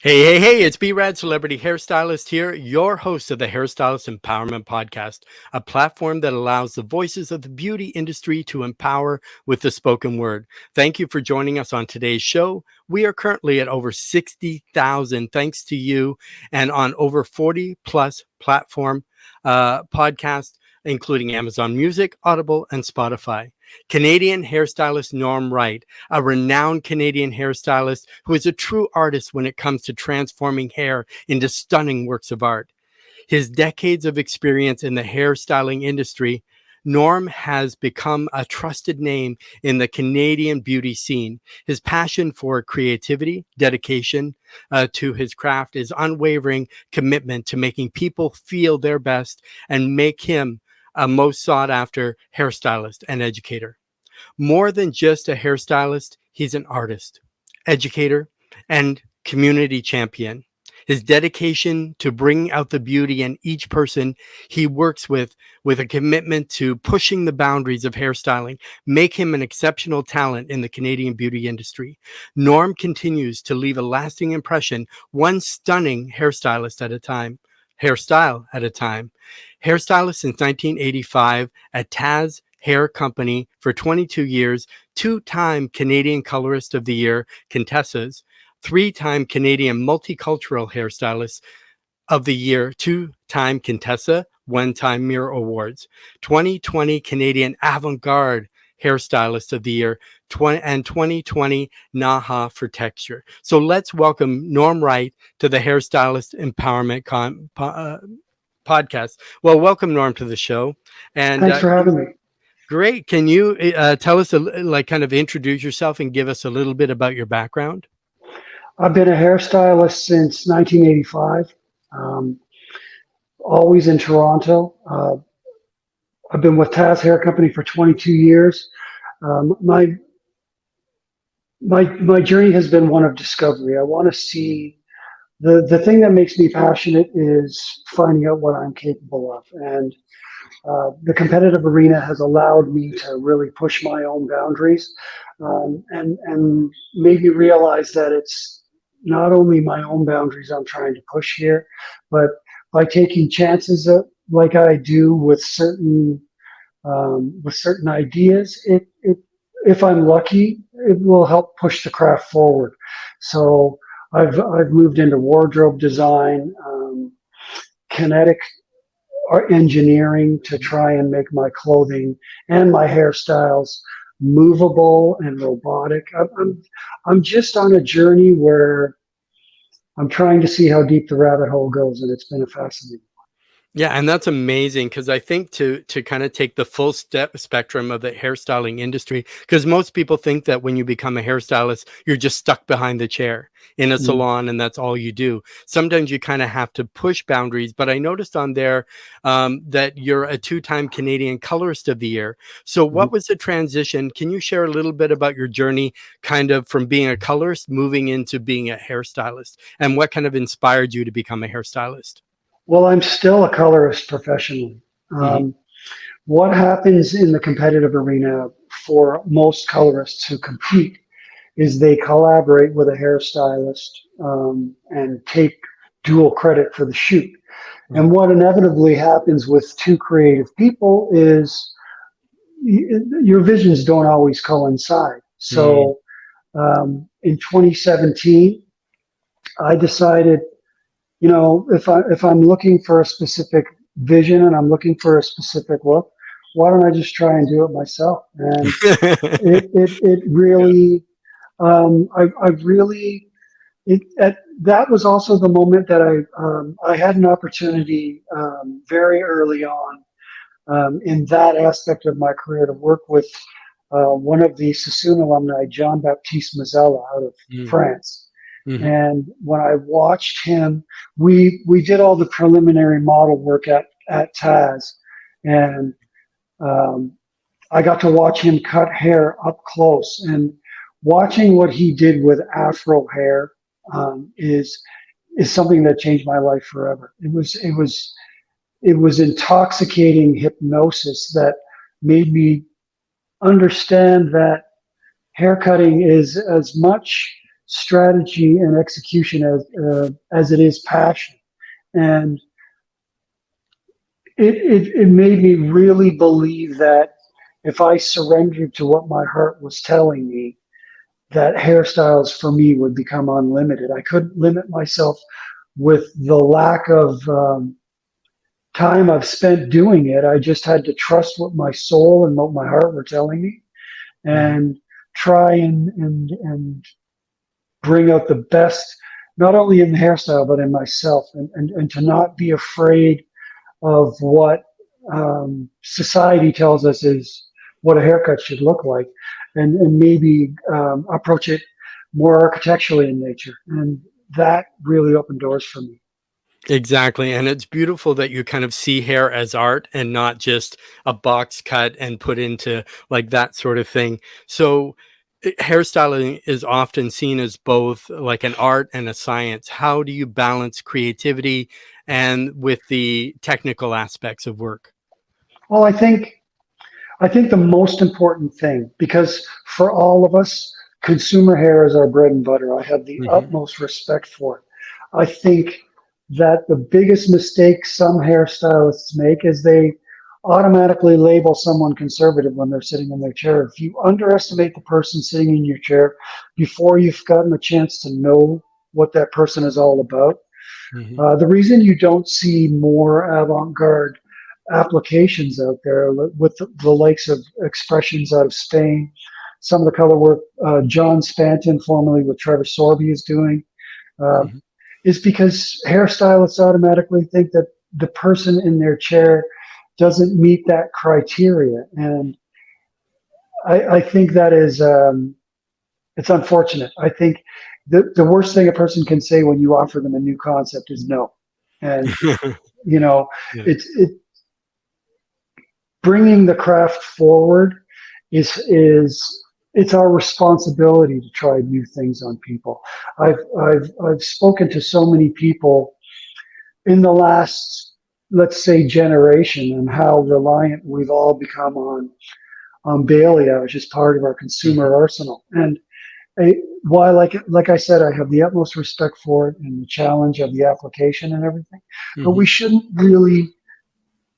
Hey, it's B-Rad Celebrity Hairstylist here, your host of the Hairstylist Empowerment Podcast, a platform that allows the voices of the beauty industry to empower with the spoken word. Thank you for joining us on today's show. We are currently at over 60,000, thanks to you, and on over 40 plus platform podcasts, including Amazon Music, Audible, and Spotify. Canadian hairstylist Norm Wright, a renowned Canadian hairstylist who is a true artist when it comes to transforming hair into stunning works of art. His decades of experience in the hairstyling industry, Norm has become a trusted name in the Canadian beauty scene. His passion for creativity, dedication to his craft, is unwavering commitment to making people feel their best and make him a most sought after hairstylist and educator. More than just a hairstylist, he's an artist, educator, and community champion. His dedication to bringing out the beauty in each person he works with a commitment to pushing the boundaries of hairstyling, make him an exceptional talent in the Canadian beauty industry. Norm continues to leave a lasting impression, one stunning hairstylist at a time. Hairstyle at a time. Hairstylist since 1985 at Taz Hair Company for 22 years, two-time Canadian Colorist of the Year, Contessa's, three-time Canadian Multicultural Hairstylist of the Year, two-time Contessa, one-time Mirror Awards, 2020 Canadian Avant-Garde Hairstylist of the Year, and 2020 NAHA for Texture. So let's welcome Norm Wright to the Hairstylist Empowerment Podcast. Well, welcome, Norm, to the show. And Thanks for having me. great. Can you tell us, kind of introduce yourself and give us a little bit about your background? I've been a hairstylist since 1985, um, always in Toronto. I've been with Taz Hair Company for 22 years. My journey has been one of discovery. I want to see the thing that makes me passionate is finding out what I'm capable of, and the competitive arena has allowed me to really push my own boundaries, and made me realize that it's not only my own boundaries I'm trying to push here, but by taking chances like I do with certain ideas, it if I'm lucky, it will help push the craft forward. So I've moved into wardrobe design, kinetic art engineering to try and make my clothing and my hairstyles movable and robotic. I'm just on a journey where I'm trying to see how deep the rabbit hole goes, and it's been a fascinating. Yeah, and that's amazing because I think to kind of take the full spectrum of the hairstyling industry, because most people think that when you become a hairstylist, you're just stuck behind the chair in a Mm. salon and that's all you do. Sometimes you kind of have to push boundaries. But I noticed on there that you're a two-time Canadian Colorist of the Year. So what was the transition? Can you share a little bit about your journey, kind of from being a colorist moving into being a hairstylist, and what kind of inspired you to become a hairstylist? Well, I'm still a colorist professionally. Hmm. What happens in the competitive arena for most colorists who compete is they collaborate with a hairstylist, and take dual credit for the shoot. And what inevitably happens with two creative people is your visions don't always coincide. Mm. So in 2017, I decided, if I'm looking for a specific vision and I'm looking for a specific look, why don't I just try and do it myself? And it Yeah. really, I really, that was also the moment that I had an opportunity, very early on, in that aspect of my career, to work with one of the Sassoon alumni, John Baptiste Mazzella, out of Mm. France. Mhm. And when I watched him, we did all the preliminary model work at Taz, and um, I got to watch him cut hair up close. And watching what he did with Afro hair, is something that changed my life forever. It was intoxicating hypnosis that made me understand that haircutting is as much strategy and execution as it is passion. And it made me really believe that if I surrendered to what my heart was telling me, that hairstyles for me would become unlimited. I couldn't limit myself with the lack of time I've spent doing it. I just had to trust what my soul and what my heart were telling me, Hmm. and try and bring out the best, not only in the hairstyle but in myself, and to not be afraid of what society tells us is what a haircut should look like, and maybe approach it more architecturally in nature. And that really opened doors for me. Exactly. And it's beautiful that you kind of see hair as art and not just a box cut and put into like that sort of thing. So, hairstyling is often seen as both like an art and a science. How do you balance creativity and with the technical aspects of work? Well, I think the most important thing, because for all of us, consumer hair is our bread and butter. I have the Hmm. utmost respect for it. I think that the biggest mistake some hairstylists make is they automatically label someone conservative when they're sitting in their chair. If you underestimate the person sitting in your chair before you've gotten a chance to know what that person is all about, Hmm. the reason you don't see more avant-garde applications out there with the likes of expressions out of Spain, some of the color work John Spanton, formerly with Trevor Sorby, is doing, uh, Hmm. is because hairstylists automatically think that the person in their chair doesn't meet that criteria. And I think that is, it's unfortunate. I think the worst thing a person can say when you offer them a new concept is no. And you know, Yeah. it bringing the craft forward is it's our responsibility to try new things on people. I've spoken to so many people in the last, let's say, generation, and how reliant we've all become on balayage as part of our consumer Hmm. arsenal. And while, like I said, I have the utmost respect for it and the challenge of the application and everything, but Hmm. we shouldn't really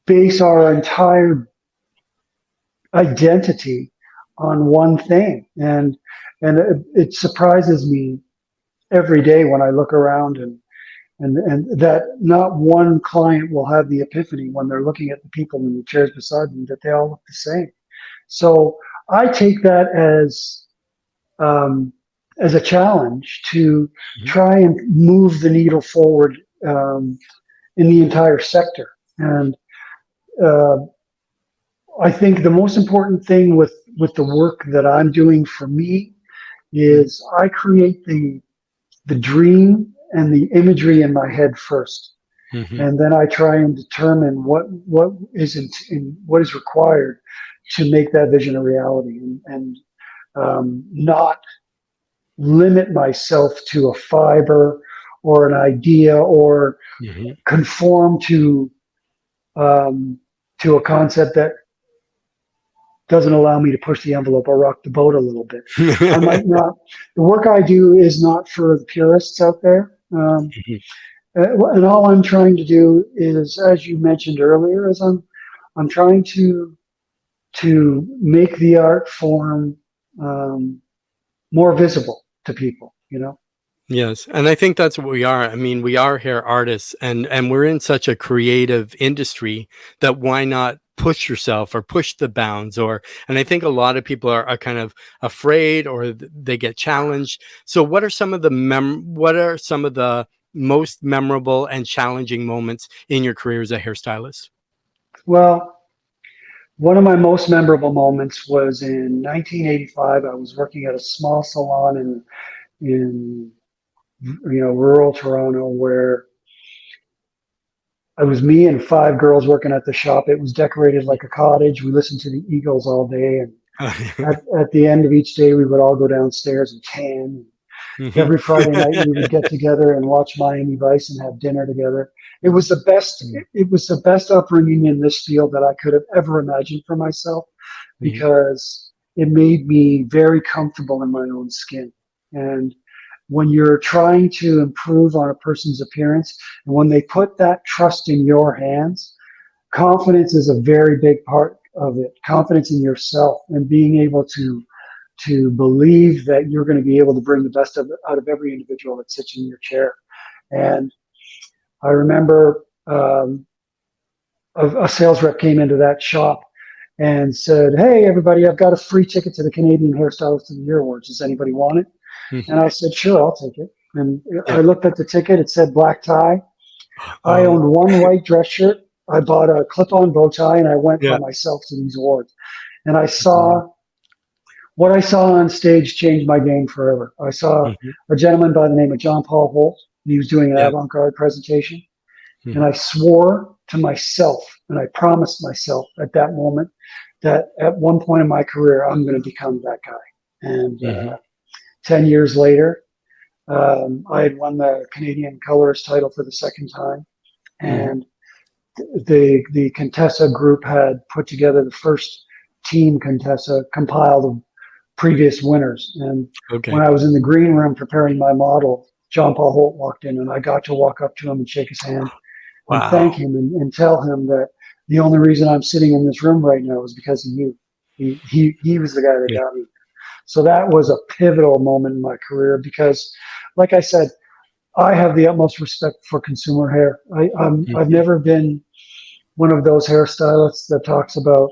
base our entire identity on one thing. And it surprises me every day when I look around, and that not one client will have the epiphany when they're looking at the people in the chairs beside them that they all look the same. So I take that um, as a challenge to Hmm. try and move the needle forward in the entire sector. And uh, I think the most important thing with the work that I'm doing for me is I create the dream and the imagery in my head first, Hmm. and then I try and determine what is required to make that vision a reality, and not limit myself to a fiber or an idea, or Hmm. conform um, to a concept that doesn't allow me to push the envelope or rock the boat a little bit. I might not. The work I do is not for the purists out there. And all I'm trying to do is, as you mentioned earlier, is I'm trying to make the art form um, more visible to people. You know. Yes, and I think that's what we are. I mean, we are hair artists, and we're in such a creative industry that why not push yourself or push the bounds, or and I think a lot of people are kind of afraid, or they get challenged. So what are some of the most memorable and challenging moments in your career as a hairstylist? Well, one of my most memorable moments was in 1985. I was working at a small salon in rural Toronto, where it was me and five girls working at the shop. It was decorated like a cottage. We listened to the Eagles all day, and at the end of each day, we would all go downstairs and tan. Mhm. Every Friday night, we would get together and watch Miami Vice and have dinner together. It was the best. Mhm. It was the best upbringing in this field that I could have ever imagined for myself, Mhm. because it made me very comfortable in my own skin. And when you're trying to improve on a person's appearance, and when they put that trust in your hands, confidence is a very big part of it. Confidence in yourself and being able to believe that you're going to be able to bring the best out of every individual that sits in your chair. And I remember a sales rep came into that shop and said, "Hey, everybody, I've got a free ticket to the Canadian Hairstylist of the Year Awards. Does anybody want it?" And I said, "Sure, I'll take it." And I Yeah. looked at the ticket. It said black tie. I Oh, owned one white dress shirt. I bought a clip-on bow tie, and I went by yeah. myself to these awards. And I saw what I saw on stage changed my game forever. I saw Mm-hmm. a gentleman by the name of John Paul Holt. He was doing an Yeah. avant-garde presentation. And Mm-hmm. I swore to myself, and I promised myself at that moment that at one point in my career, I'm going to become that guy. And Mm-hmm. 10 years later, I had won the Canadian colorist title for the second time. Mm-hmm. And the Contessa group had put together the first team Contessa compiled of previous winners. And when Okay. I was in the green room preparing my model, John Paul Holt walked in, and I got to walk up to him and shake his hand and thank Wow. him and tell him that the only reason I'm sitting in this room right now is because of you. He was the guy that Yeah. got me. So that was a pivotal moment in my career because, like I said, I have the utmost respect for consumer hair. I've Mm-hmm. never been one of those hairstylists that talks about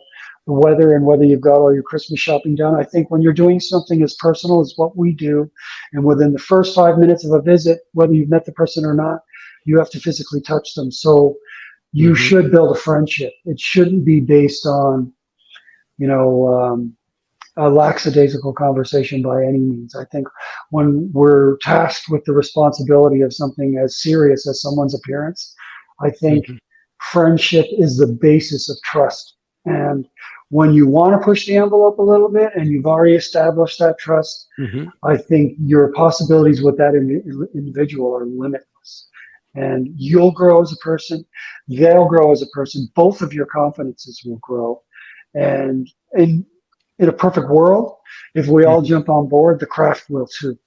the weather and whether you've got all your Christmas shopping done. I think when you're doing something as personal as what we do, and within the first 5 minutes of a visit, whether you've met the person or not, you have to physically touch them. So you Mm-hmm. should build a friendship. It shouldn't be based on, you know, a lackadaisical conversation by any means. I think when we're tasked with the responsibility of something as serious as someone's appearance, I think Mm-hmm. friendship is the basis of trust. And when you want to push the envelope a little bit and you've already established that trust, Mm-hmm. I think your possibilities with that individual are limitless. And you'll grow as a person, they'll grow as a person, both of your confidences will grow. And in a perfect world, if we all jump on board, the craft will too.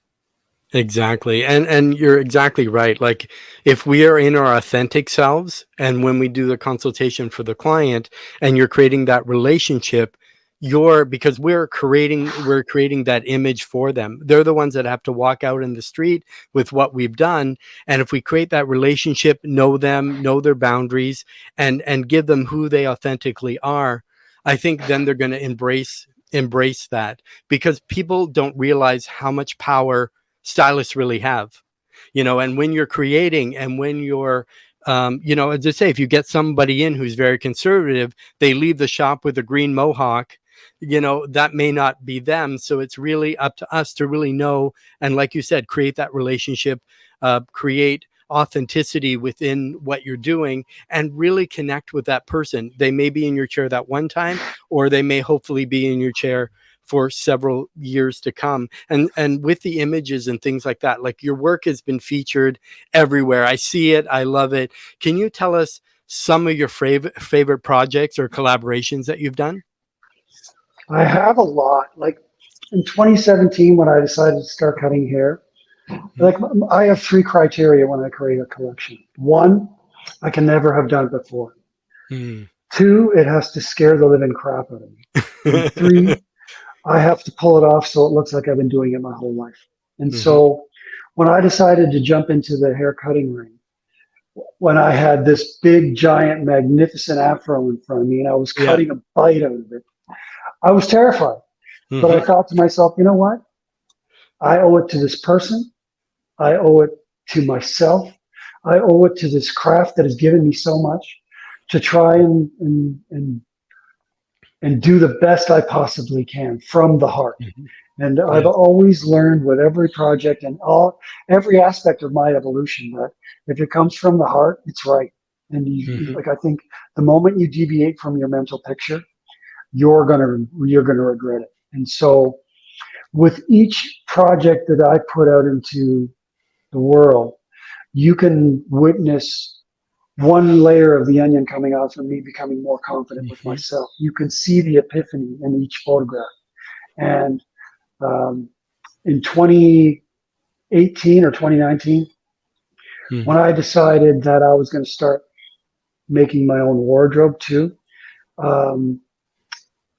Exactly. And you're exactly right. Like if we are in our authentic selves and when we do the consultation for the client and you're creating that relationship, you're because we're creating that image for them. They're the ones that have to walk out in the street with what we've done. And if we create that relationship, know them, know their boundaries, and give them who they authentically are, I think then they're going to embrace that because people don't realize how much power stylists really have, and when you're creating and when you're as I say, if you get somebody in who's very conservative, they leave the shop with a green mohawk, that may not be them. So it's really up to us to really know, and like you said, create that relationship, create authenticity within what you're doing, and really connect with that person. They may be in your chair that one time, or they may hopefully be in your chair for several years to come. And with the images and things like that, like your work has been featured everywhere. I see it, I love it. Can you tell us some of your favorite projects or collaborations that you've done? I have a lot. Like in 2017, when I decided to start cutting hair, like I have three criteria when I create a collection. One, I can never have done before. Mm. Two, it has to scare the living crap out of me. And three, I have to pull it off so it looks like I've been doing it my whole life. And Hmm. so when I decided to jump into the hair cutting ring, when I had this big, giant, magnificent afro in front of me and I was Yeah. cutting a bite out of it, I was terrified. But I Hmm. thought to myself, you know what? I owe it to this person. I owe it to myself. I owe it to this craft that has given me so much to try and do the best I possibly can from the heart. Hmm. And I've Yes. always learned with every project and every aspect of my evolution that if it comes from the heart, it's right. And Hmm. like I think the moment you deviate from your mental picture, you're gonna regret it. And so with each project that I put out into the world, you can witness one layer of the onion coming off and me becoming more confident with Hmm. myself. You can see the epiphany in each photograph. And um, in 2018, 2018 or 2019 when Mhm. I decided that I was going to start making my own wardrobe too. Um,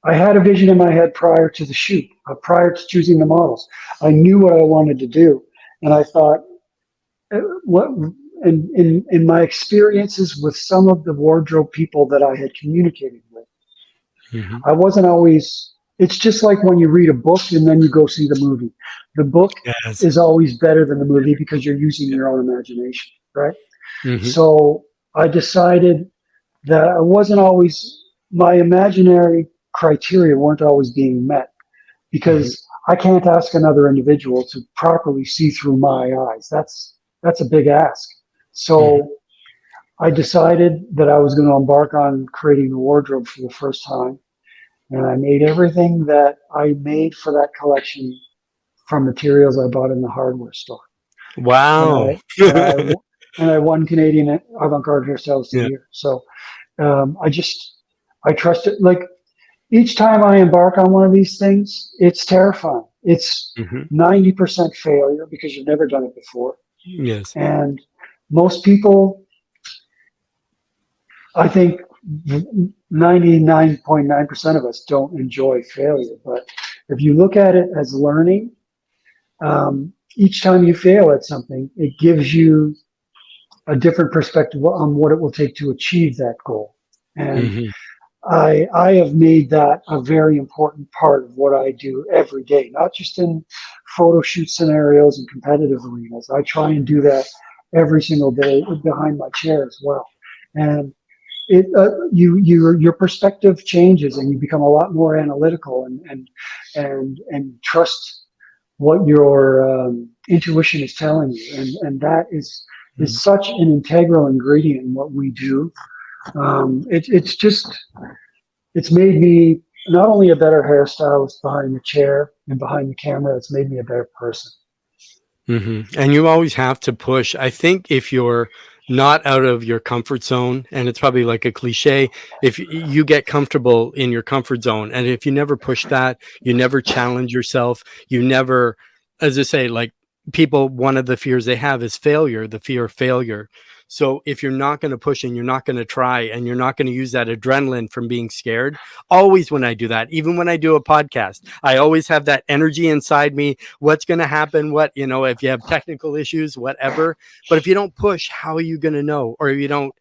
I had a vision in my head prior to the shoot, prior to choosing the models. I knew what I wanted to do, and I thought, what? And in my experiences with some of the wardrobe people that I had communicated with, Mhm. I wasn't always. It's just like when you read a book and then you go see the movie. The book Yes. is always better than the movie because you're using Yeah. your own imagination, right? Mhm. So I decided that I wasn't always, my imaginary criteria weren't always being met Mhm. because I can't ask another individual to properly see through my eyes. That's a big ask. Mhm. So I decided that I was going to embark on creating a wardrobe for the first time, and I made everything that I made for that collection from materials I bought in the hardware store. And Wow. I won Canadian Avant-Garde Hairstylist of the Yeah. Year. So I just I trust it. Like each time I embark on one of these things, it's terrifying. It's Mhm. 90% failure because you've never done it before. Yes. And most people, I think 99.9% of us don't enjoy failure. But if you look at it as learning, each time you fail at something, it gives you a different perspective on what it will take to achieve that goal. And Mhm. I have made that a very important part of what I do every day, not just in photo shoot scenarios and competitive arenas. I try and do that every single day behind my chair as well. And your perspective changes and you become a lot more analytical and trust what your intuition is telling you. And that Mhm. is such an integral ingredient in what we do. It's just it's made me not only a better hairstylist behind the chair and behind the camera, it's made me a better person. And you always have to push. I think if you're not out of your comfort zone, and it's probably like a cliche, if you get comfortable in your comfort zone, and if you never push that, you never challenge yourself, you never, as I say, like people, one of the fears they have is failure, the fear of failure. So if you're not going to push and you're not going to try and you're not going to use that adrenaline from being scared, always when I do that, even when I do a podcast, I always have that energy inside me. What's going to happen, what, if you have technical issues, whatever. But if you don't push, how are you going to know? Or you don't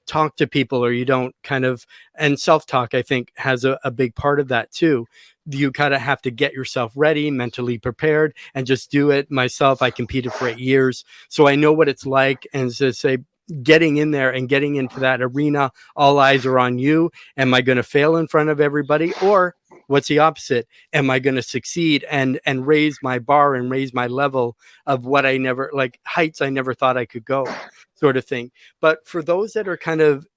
talk to people, or you don't kind of, and self-talk, I think, has a big part of that too. You kind of have to get yourself ready, mentally prepared, and just do it. Myself, I competed for 8 years, so I know what it's like. And to say, getting in there and getting into that arena, all eyes are on you. Am I going to fail in front of everybody? Or what's the opposite? Am I going to succeed and raise my bar and raise my level of what I never, like, heights I never thought I could go, sort of thing. But for those that are kind of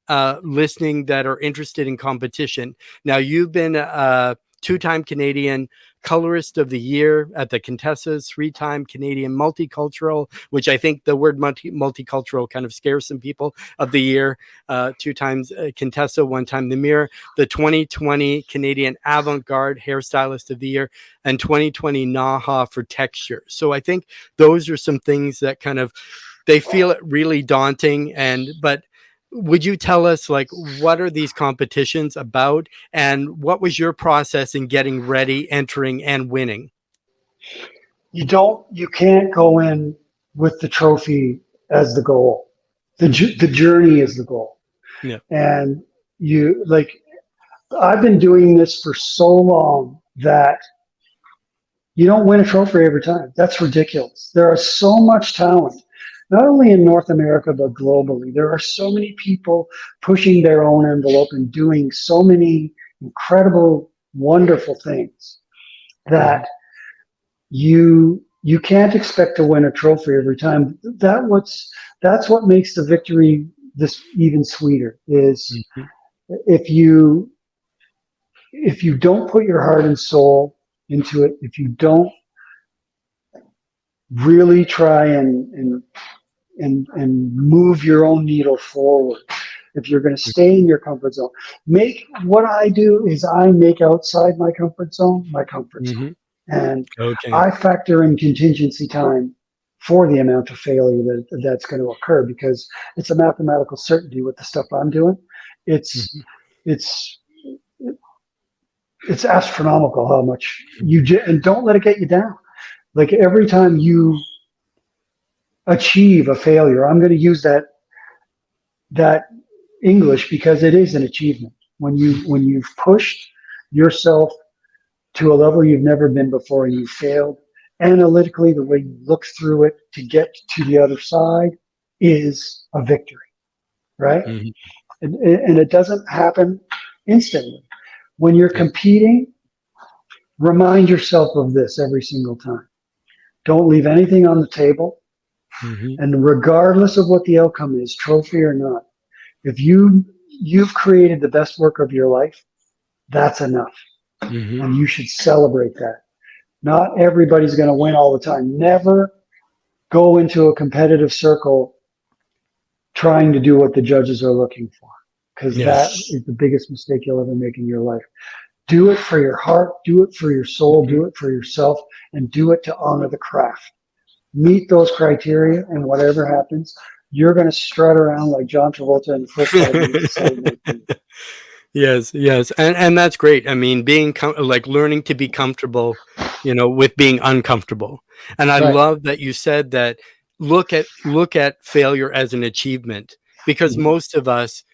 listening, that are interested in competition, now you've been a two-time Canadian colorist of the year at the Contessa's, three-time Canadian multicultural, which I think the word multicultural kind of scares some people, of the year, two times Contessa, one time the Mirror, the 2020 Canadian Avant-Garde Hairstylist of the Year, and 2020 NAHA for texture. So I think those are some things that kind of, they feel it really daunting. But would you tell us, like, what are these competitions about, and what was your process in getting ready, entering, and winning? You can't go in with the trophy as the goal. Hmm. The journey is the goal. Yeah. And you like, I've been doing this for so long that you don't win a trophy every time. That's ridiculous. There are so much talent, not only in North America, but globally. There are so many people pushing their own envelope and doing so many incredible, wonderful things Hmm. that you can't expect to win a trophy every time. That's what makes the victory this even sweeter is Hmm. if you if you don't put your heart and soul into it, if you don't really try and move your own needle forward, if you're going to stay in your comfort zone, make what I do is I make outside my comfort zone, Hmm. and Okay. I factor in contingency time for the amount of failure that's going to occur, because it's a mathematical certainty with the stuff I'm doing. It's Mhm. it's it's astronomical how much and don't let it get you down. Like every time you achieve a failure, I'm going to use that English because it is an achievement. When you've pushed yourself to a level you've never been before and you failed, analytically, the way you look through it to get to the other side is a victory, right? Mhm. And it doesn't happen instantly. When you're Yeah. competing, remind yourself of this every single time. Don't leave anything on the table. Mhm. And regardless of what the outcome is, trophy or not, if you've created the best work of your life, that's enough. Mhm. And you should celebrate that. Not everybody's going to win all the time. Never go into a competitive circle trying to do what the judges are looking for, because that Yes. is the biggest mistake you'll ever make in your life. Do it for your heart, do it for your soul, Mhm. do it for yourself, and do it to honor the craft. Meet those criteria, and whatever happens, you're going to strut around like John Travolta in the first 5 minutes of Saturday Night Fever. Yes, yes, and that's great. I mean, being like learning to be comfortable, with being uncomfortable. And I Right. love that you said that look at failure as an achievement, because Mhm. most of us,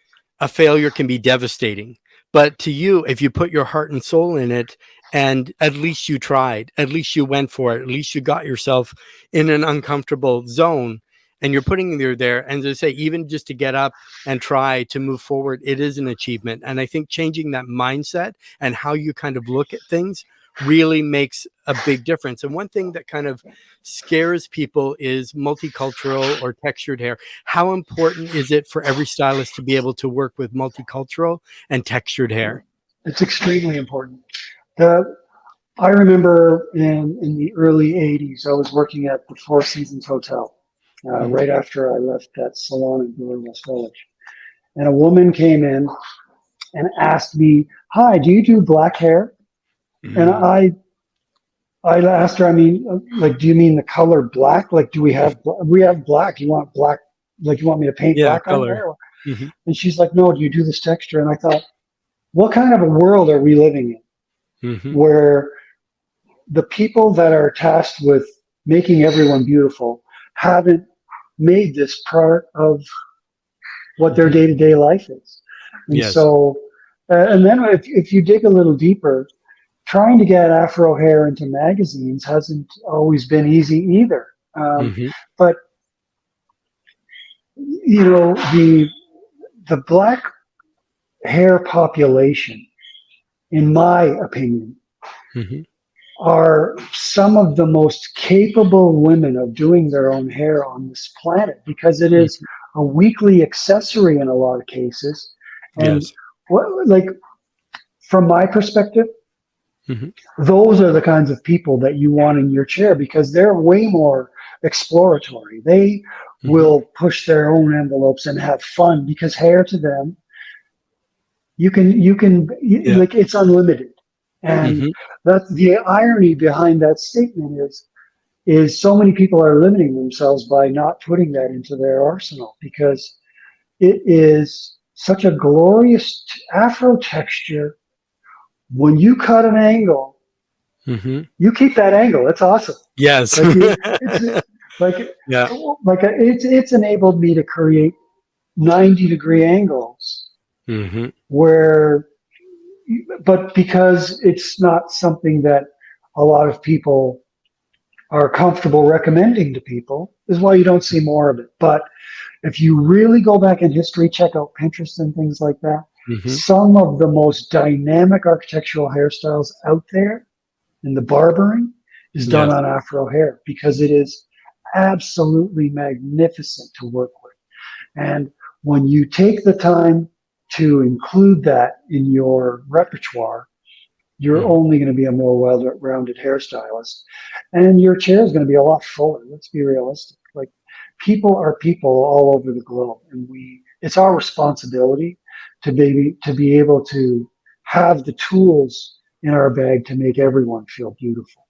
a failure can be devastating. But to you, if you put your heart and soul in it, and at least you tried, at least you went for it, at least you got yourself in an uncomfortable zone, and you're putting you there. And to say, even just to get up and try to move forward, it is an achievement. And I think changing that mindset and how you kind of look at things really makes a big difference. And one thing that kind of scares people is multicultural or textured hair. How important is it for every stylist to be able to work with multicultural and textured hair? It's extremely important. The, I remember in the early 80s, I was working at the Four Seasons Hotel Hmm. right after I left that salon in Bloor West Village. And a woman came in and asked me, "Hi, do you do black hair?" And Hmm. I asked her, I mean, like, do you mean the color black? Like, we have black? You want black? Like, you want me to paint Yeah, black on your color. hair? Hmm. And she's like, "No, do you do this texture?" And I thought, what kind of a world are we living in Hmm. where the people that are tasked with making everyone beautiful haven't made this part of what their Hmm. day to day life is? And Yes. so, and then if you dig a little deeper, trying to get Afro hair into magazines hasn't always been easy either. Hmm. But the black hair population, in my opinion, Hmm. are some of the most capable women of doing their own hair on this planet, because it is Hmm. a weekly accessory in a lot of cases. And Yes. like from my perspective, Hmm. those are the kinds of people that you want in your chair, because they're way more exploratory. They Hmm. will push their own envelopes and have fun, because hair to them, you can Yeah. like, it's unlimited. And Hmm. that's the irony behind that statement is so many people are limiting themselves by not putting that into their arsenal, because it is such a glorious afro texture. When you cut an angle, Hmm. you keep that angle. It's awesome. Yes. Like it's like Yeah. it's enabled me to create 90-degree angles Hmm. where, but because it's not something that a lot of people are comfortable recommending to people, is why you don't see more of it. But if you really go back in history, check out Pinterest and things like that, Hmm. some of the most dynamic architectural hairstyles out there in the barbering is done Yes. on Afro hair, because it is absolutely magnificent to work with. And when you take the time to include that in your repertoire, you're Hmm. only going to be a more well-rounded hairstylist, and your chair is going to be a lot fuller. Let's be realistic. Like, people are people all over the globe, and it's our responsibility to be able to have the tools in our bag to make everyone feel beautiful.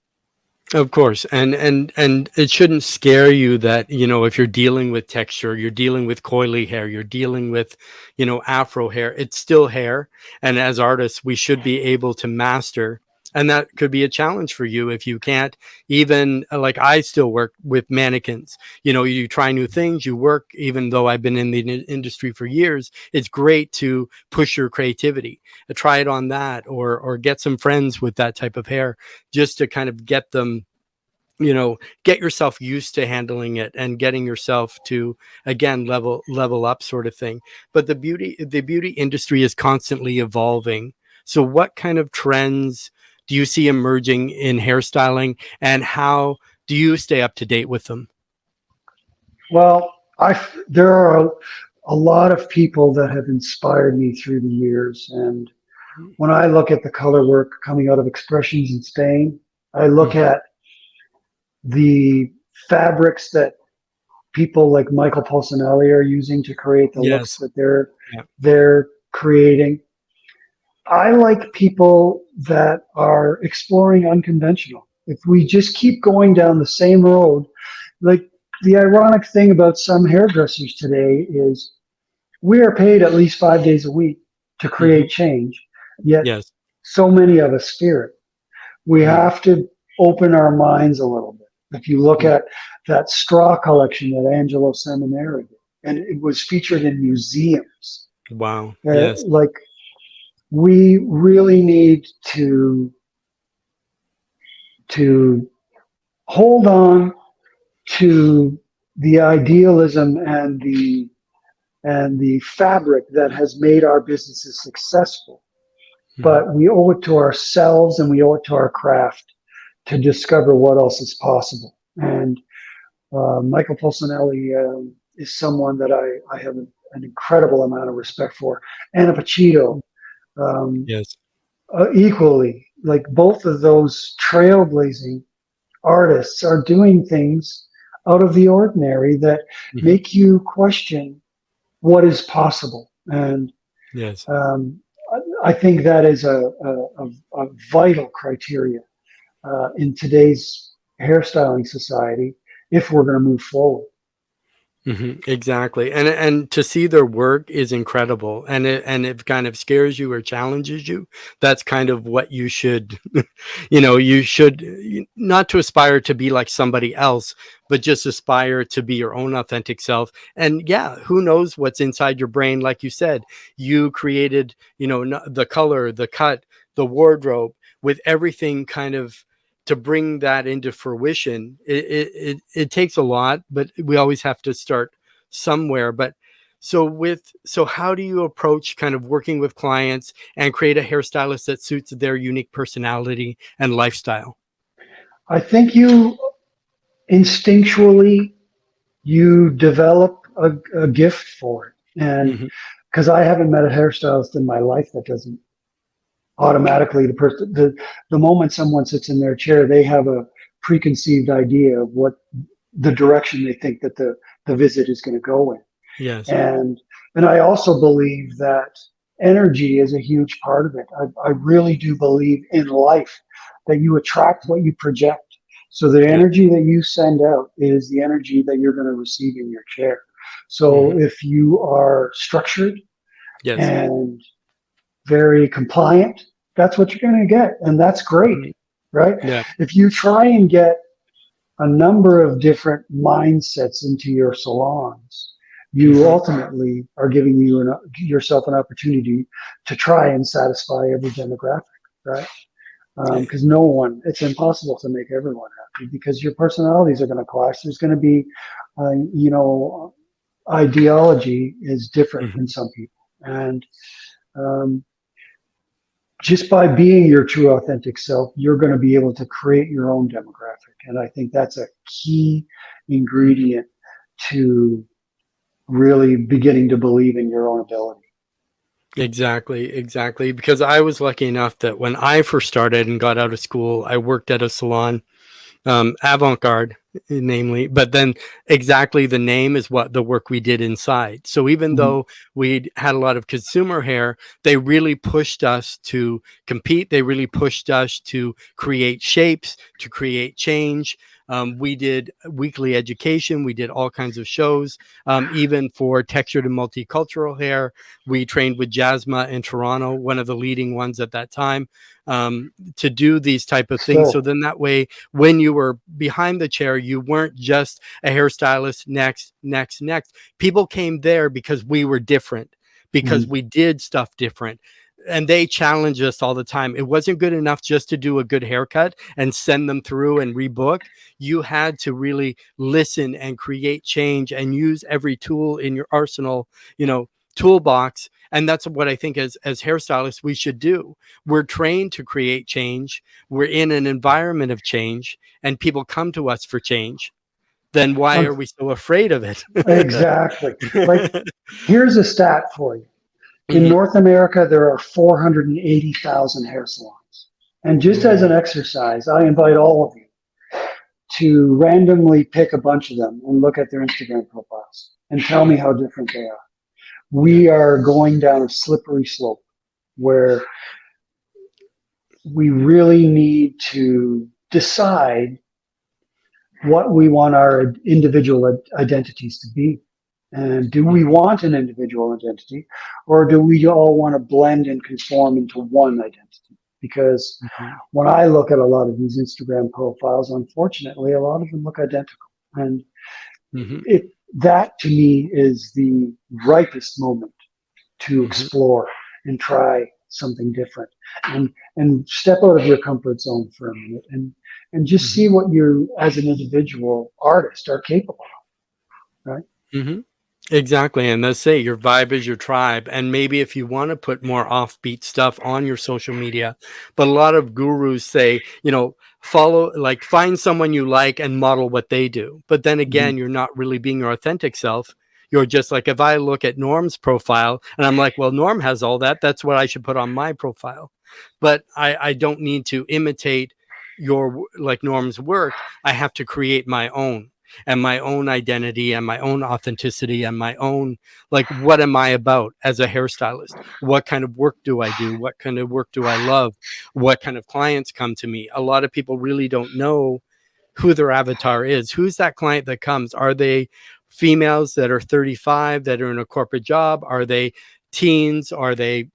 Of course, and it shouldn't scare you that, if you're dealing with texture, you're dealing with coily hair, you're dealing with, afro hair, it's still hair. And as artists, we should be able to master. And that could be a challenge for you if you can't even, like I still work with mannequins. You try new things, you work, even though I've been in the industry for years, it's great to push your creativity, try it on that, or get some friends with that type of hair, just to kind of get them, get yourself used to handling it and getting yourself to, again, level up, sort of thing. But the beauty industry is constantly evolving. So what kind of trends do you see emerging in hairstyling, and how do you stay up to date with them? Well, there are a lot of people that have inspired me through the years. And when I look at the color work coming out of expressions in Spain, I look Mhm. at the fabrics that people like Michael Polsinelli are using to create the looks Yes. that they're Yeah. they're creating. I like people that are exploring unconventional. If we just keep going down the same road, like the ironic thing about some hairdressers today is we are paid at least 5 days a week to Hmm. create change, yet Yes. so many of us fear it. We Hmm. have to open our minds a little bit. If you look at that straw collection that Angelo Seminara did, and it was featured in museums, Wow. Yes. like we really need to hold on to the idealism and the fabric that has made our businesses successful. Hmm. But we owe it to ourselves and we owe it to our craft to discover what else is possible. And Michael Polsinelli is someone that I have an incredible amount of respect for. Anna Pacino, um, Yes. equally, like both of those trailblazing artists are doing things out of the ordinary that Hmm. make you question what is possible. And Yes. um, I think that is a vital criteria in today's hairstyling society if we're going to move forward. Exactly. And to see their work is incredible. And it kind of scares you or challenges you. That's kind of what you should, you should, not to aspire to be like somebody else, but just aspire to be your own authentic self. And yeah, who knows what's inside your brain? Like you said, you created, the color, the cut, the wardrobe, with everything kind of to bring that into fruition. It takes a lot, but we always have to start somewhere. But so how do you approach kind of working with clients and create a hairstylist that suits their unique personality and lifestyle? I think you instinctually you develop a gift for it, and Hmm. because I haven't met a hairstylist in my life that doesn't automatically the moment someone sits in their chair, they have a preconceived idea of what the direction they think that the visit is going to go in. Yes. And I also believe that energy is a huge part of it. I really do believe in life that you attract what you project. So the Yeah. energy that you send out is the energy that you're going to receive in your chair. So Hmm. if you are structured Yes. and very compliant, that's what you're going to get. And that's great, Hmm. right? Yeah. If you try and get a number of different mindsets into your salons, you Hmm. ultimately are giving yourself an opportunity to try and satisfy every demographic, right? Because no one, it's impossible to make everyone happy because your personalities are going to clash. There's going to be, you know, ideology is different in Hmm. some people. And um, just by being your true authentic self, you're going to be able to create your own demographic. And I think that's a key Hmm. ingredient to really beginning to believe in your own ability. Exactly, exactly. Because I was lucky enough that when I first started and got out of school, I worked at a salon avant-garde, namely, but then exactly the name is what the work we did inside. So even Mhm. though we had a lot of consumer hair, they really pushed us to compete. They really pushed us to create shapes, to create change. We did weekly education. We did all kinds of shows, even for textured and multicultural hair. We trained with Jasma in Toronto, one of the leading ones at that time, to do these type of things. So Still. then that way, when you were behind the chair, you weren't just a hairstylist. Next. People came there because we were different, because Mhm. we did stuff different. And they challenged us all the time. It wasn't good enough just to do a good haircut and send them through and rebook. You had to really listen and create change and use every tool in your arsenal, toolbox. And that's what I think as hairstylists we should do. We're trained to create change. We're in an environment of change, and people come to us for change. Then why Un- are we so afraid of it? Exactly. Like, here's a stat for you. In Mhm. North America, there are 480,000 hair salons. And just as Mm. an exercise, I invite all of you to randomly pick a bunch of them and look at their Instagram profiles and tell me how different they are. Yeah. We are going down a slippery slope where we really need to decide what we want our individual identities to be. And do we Mhm. want an individual identity, or do we all want to blend and conform into one identity? Because Mhm. when I look at a lot of these Instagram profiles, unfortunately, a lot of them look identical. And Mhm. it that to me is the ripest moment to Mhm. explore and try something different and step out of your comfort zone for a minute and just Mhm. see what you as an individual artist are capable of, right? Mhm. Exactly. And let's say your vibe is your tribe. And maybe if you want to put more offbeat stuff on your social media, but a lot of gurus say, follow, like find someone you like and model what they do. But then Mhm. again, you're not really being your authentic self. You're just like, if I look at Norm's profile and I'm like, well, Norm has all that. That's what I should put on my profile. But I don't need to imitate like Norm's work. I have to create my own and my own identity and my own authenticity and my own, like, what am I about as a hairstylist? What kind of work do I do? What kind of work do I love? What kind of clients come to me? A lot of people really don't know who their avatar is. Who's that client that comes? Are they females that are 35 that are in a corporate job? Are they teens? Are they,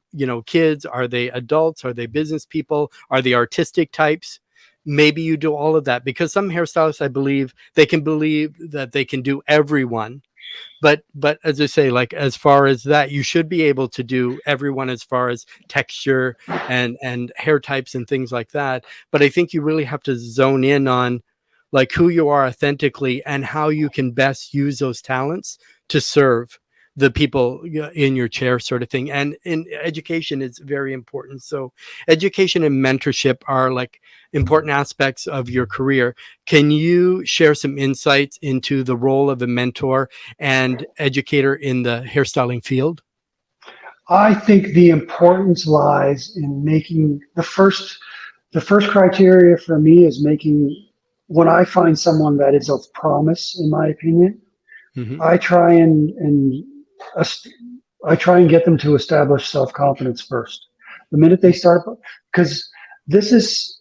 kids? Are they adults? Are they business people? Are they artistic types? Maybe you do all of that, because some hairstylists, I believe, they can believe that they can do everyone. But as I say, like, as far as that, you should be able to do everyone as far as texture and hair types and things like that. But I think you really have to zone in on, like, who you are authentically and how you can best use those talents to serve the people in your chair, sort of thing. And in education is very important. So education and mentorship are like important aspects of your career. Can you share some insights into the role of a mentor and educator in the hairstyling field? I think the importance lies in making the first criteria for me is making when I find someone that is of promise, in my opinion, Hmm. I try and est- I try and get them to establish self-confidence first. The minute they start, because this is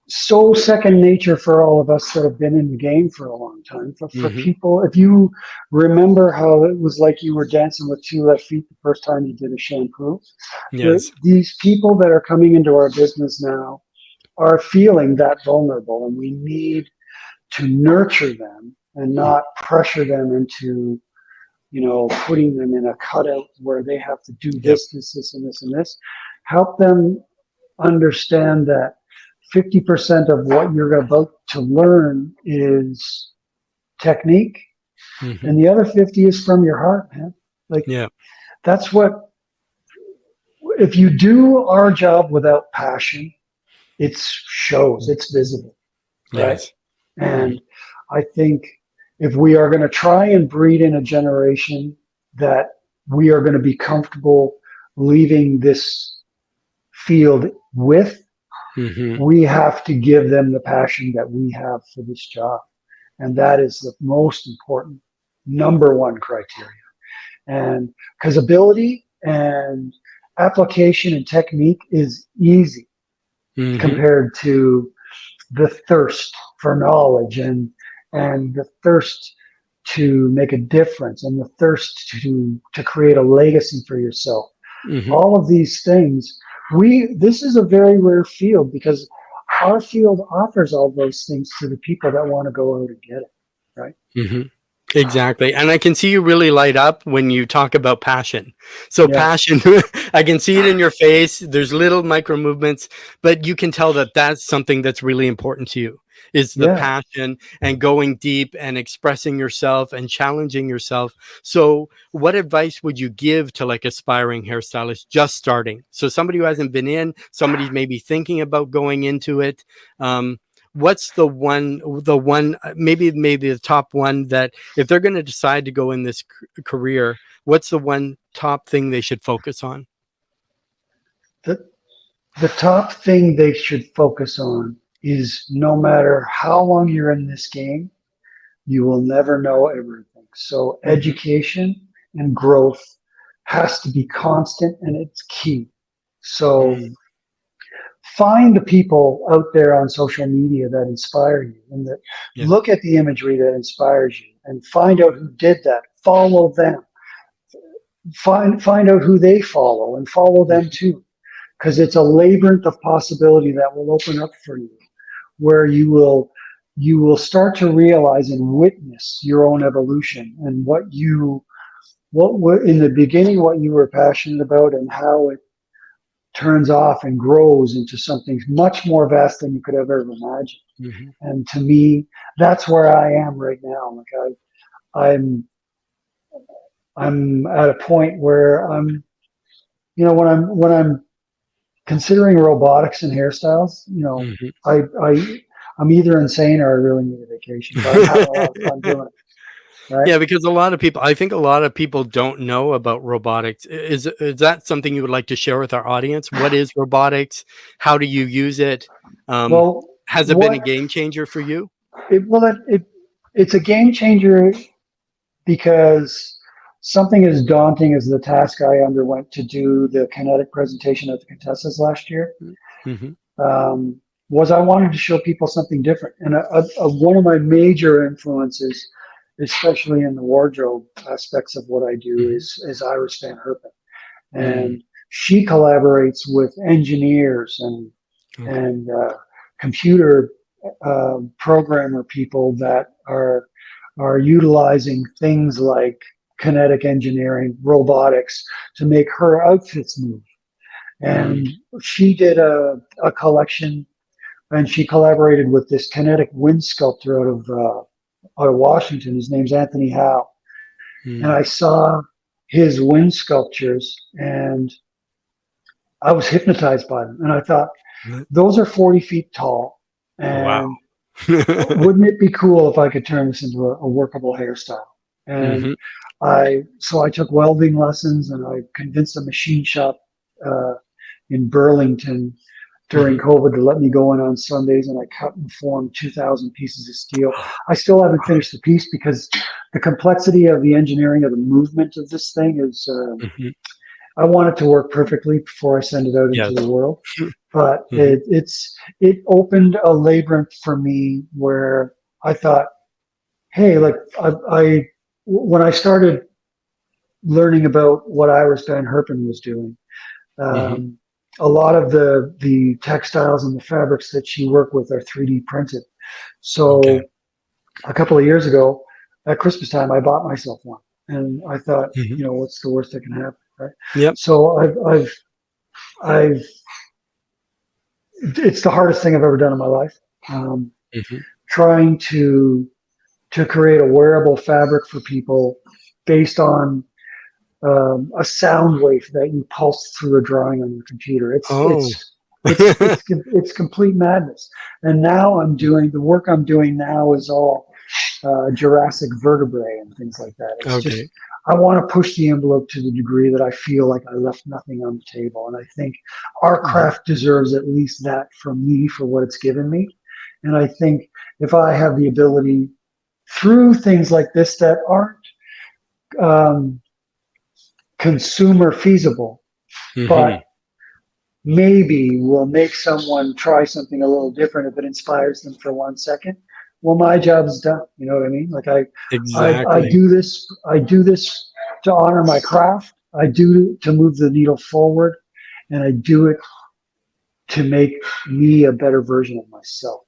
so second nature for all of us that have been in the game for a long time. For Hmm. people, if you remember how it was like you were dancing with two left feet the first time you did a shampoo, Yes. these people that are coming into our business now are feeling that vulnerable, and we need to nurture them and not pressure them into putting them in a cutout where they have to do Yep. this, and this, and this. Help them understand that 50% of what you're about to learn is technique, Hmm. and the other 50 is from your heart, man. Like, Yeah. that's what, if you do our job without passion, it shows, it's visible, right? Yes. Hmm. And I think if we are going to try and breed in a generation that we are going to be comfortable leaving this field with, Mm-hmm. We have to give them the passion that we have for this job. And that is the most important number one criteria. And because ability and application and technique is easy Mm-hmm. compared to the thirst for knowledge and the thirst to make a difference and the thirst to create a legacy for yourself. Mm-hmm. All of these things, we this is a very rare field because our field offers all those things to the people that want to go out and get it, right? Mm-hmm. Exactly. And I can see you really light up when you talk about passion. So Yeah, passion, I can see it in your face. There's little micro movements, but you can tell that that's something that's really important to you is the yeah. passion and going deep and expressing yourself and challenging yourself. So what advice would you give to like aspiring hairstylists just starting? So somebody who hasn't been in, somebody's maybe thinking about going into it. What's the one maybe the top one that if they're going to decide to go in this career, what's the one top thing they should focus on? The the top thing they should focus on is no matter how long you're in this game, you will never know everything. So Hmm. education and growth has to be constant and it's key. So Mm. find the people out there on social media that inspire you and that Yeah. look at the imagery that inspires you and find out who did that. Follow them. Find out who they follow and follow them Mhm. too. Because it's a labyrinth of possibility that will open up for you where you will start to realize and witness your own evolution and what were in the beginning what you were passionate about and how it turns off and grows into something much more vast than you could have ever imagined. Mhm. And to me, that's where I am right now. Like I'm I'm at a point where when I'm considering robotics and hairstyles, Mhm. I'm either insane or I really need a vacation, but I'm having a lot of fun doing it. Right? Yeah, because a lot of people, I think a lot of people don't know about robotics. Is that something you would like to share with our audience? What is robotics? How do you use it? Um, Well, has it been a what game changer for you? it's a game changer because something as daunting as the task I underwent to do the kinetic presentation at the Contessa's last year Mhm. um, was I wanted to show people something different. And one of my major influences, especially in the wardrobe aspects of what I do, Mhm. is Iris Van Herpen, Mm. and she collaborates with engineers Okay. and computer programmer people that are utilizing things like kinetic engineering, robotics to make her outfits move. Mm. And she did a collection, and she collaborated with this kinetic wind sculptor out of Washington. His name's Anthony Howe, and I Mm. saw his wind sculptures, and I was hypnotized by them. And I thought, those are 40 feet tall, Wow. and wouldn't it be cool if I could turn this into a workable hairstyle? And Mhm. I took welding lessons, and I convinced a machine shop uh, in Burlington during Mhm. COVID to let me go in on Sundays, and I cut and formed 2,000 pieces of steel. I still haven't finished the piece because the complexity of the engineering of the movement of this thing is. Mhm. I want it to work perfectly before I send it out into Yes. the world. But Mhm. it opened a labyrinth for me where I thought, hey, like I when I started learning about what Iris Van Herpen was doing, Mhm. um, a lot of the textiles and the fabrics that she worked with are 3D printed. Okay. So a couple of years ago, at Christmas time, I bought myself one, and I thought, Mhm. what's the worst that can happen, right? Yep. So I've it's the hardest thing I've ever done in my life. Um, Mhm. Trying to create a wearable fabric for people based on a sound wave that you pulse through a drawing on your computer. It's Oh. it's it's it's it's complete madness. And now I'm doing the work I'm doing now is all Jurassic vertebrae and things like that. It's just Okay. I want to push the envelope to the degree that I feel like I left nothing on the table. And I think our Mhm. craft deserves at least that from me for what it's given me. And I think if I have the ability through things like this that aren't um, consumer feasible, but Mhm. maybe will make someone try something a little different if it inspires them for 1 second. Well, my job is done. You know what I mean? Like I Exactly. do this. I do this to honor my craft. I do to move the needle forward, and I do it to make me a better version of myself.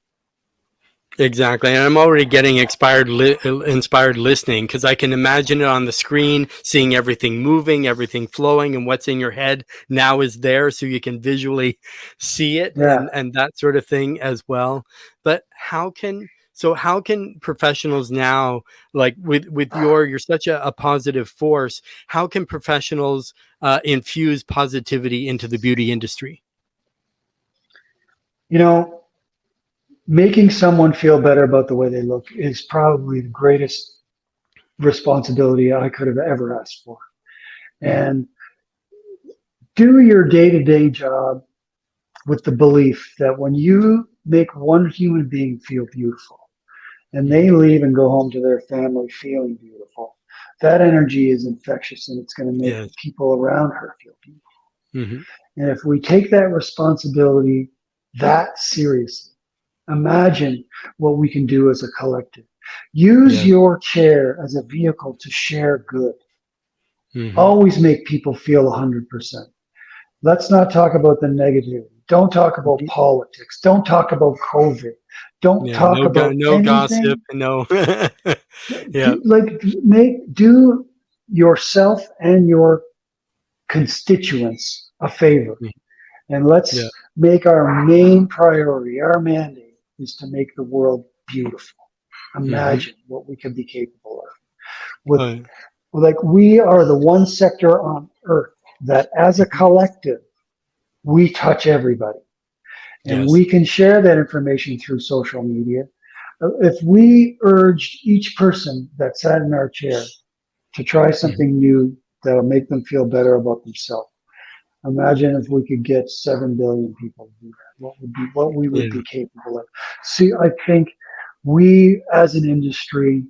Exactly. And I'm already getting inspired listening because I can imagine it on the screen, seeing everything moving, everything flowing, and what's in your head now is there so you can visually see it Yeah. and that sort of thing as well. But how can professionals now, like with you're such a positive force, how can professionals infuse positivity into the beauty industry? You know, making someone feel better about the way they look is probably the greatest responsibility I could have ever asked for. Hmm. And do your day to day job with the belief that when you make one human being feel beautiful and Hmm. they leave and go home to their family feeling beautiful, that energy is infectious and it's going to make the Yes. people around her feel beautiful. Hmm. And if we take that responsibility that seriously, imagine what we can do as a collective. Use Yes. your chair as a vehicle to share good. Hmm. Always make people feel 100%. Let's not talk about the negativity. Don't talk about politics. Don't talk about COVID. Don't Yeah, talk about no gossip, anything. no. Yeah. Do yourself and your constituents a favor, Mm, and yeah. let's make our main priority, our mandate, is to make the world beautiful. Mhm. Imagine what we can be capable of. With Uh, like we are the one sector on earth that, as a mhm. collective, we touch everybody. And Yes. we can share that information through social media. If we urged each person that sat in our chair to try Mhm. something new that'll make them feel better about themselves, imagine if we could get 7 billion people to do that. What we would Yeah. be capable of. See, I think we as an industry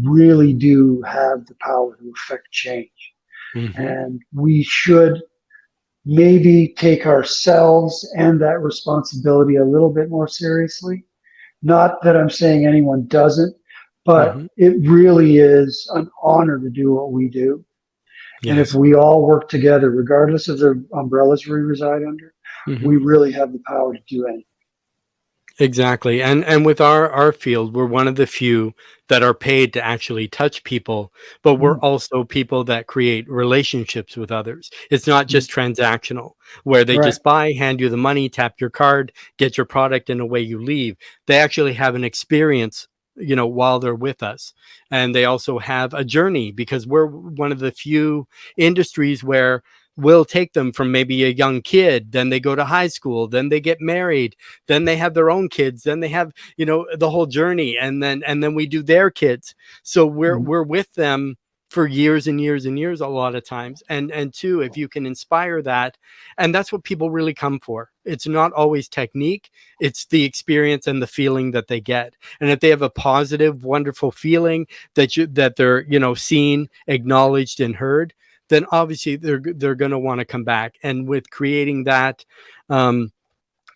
really do have the power to affect change. Mhm. And we should maybe take ourselves and that responsibility a little bit more seriously. Not that I'm saying anyone doesn't, but Mhm. it really is an honor to do what we do. And if Yes. we all work together, regardless of the umbrellas we reside under, Mhm. we really have the power to do anything. Exactly. And with our field, we're one of the few that are paid to actually touch people, but we're Mm, also people that create relationships with others. It's not mm, just transactional, where they right. just buy, hand you the money, tap your card, get your product, and away you leave. They actually have an experience, while they're with us. And they also have a journey because we're one of the few industries where we'll take them from maybe a young kid, then they go to high school, then they get married, then they have their own kids, then they have the whole journey, and then we do their kids, so we're Mm, we're with them for years and years and years a lot of times. And two, if you can inspire that, and that's what people really come for. It's not always technique, it's the experience and the feeling that they get. And if they have a positive, wonderful feeling that they're seen, acknowledged, and heard, then obviously they're going to want to come back. And with creating that um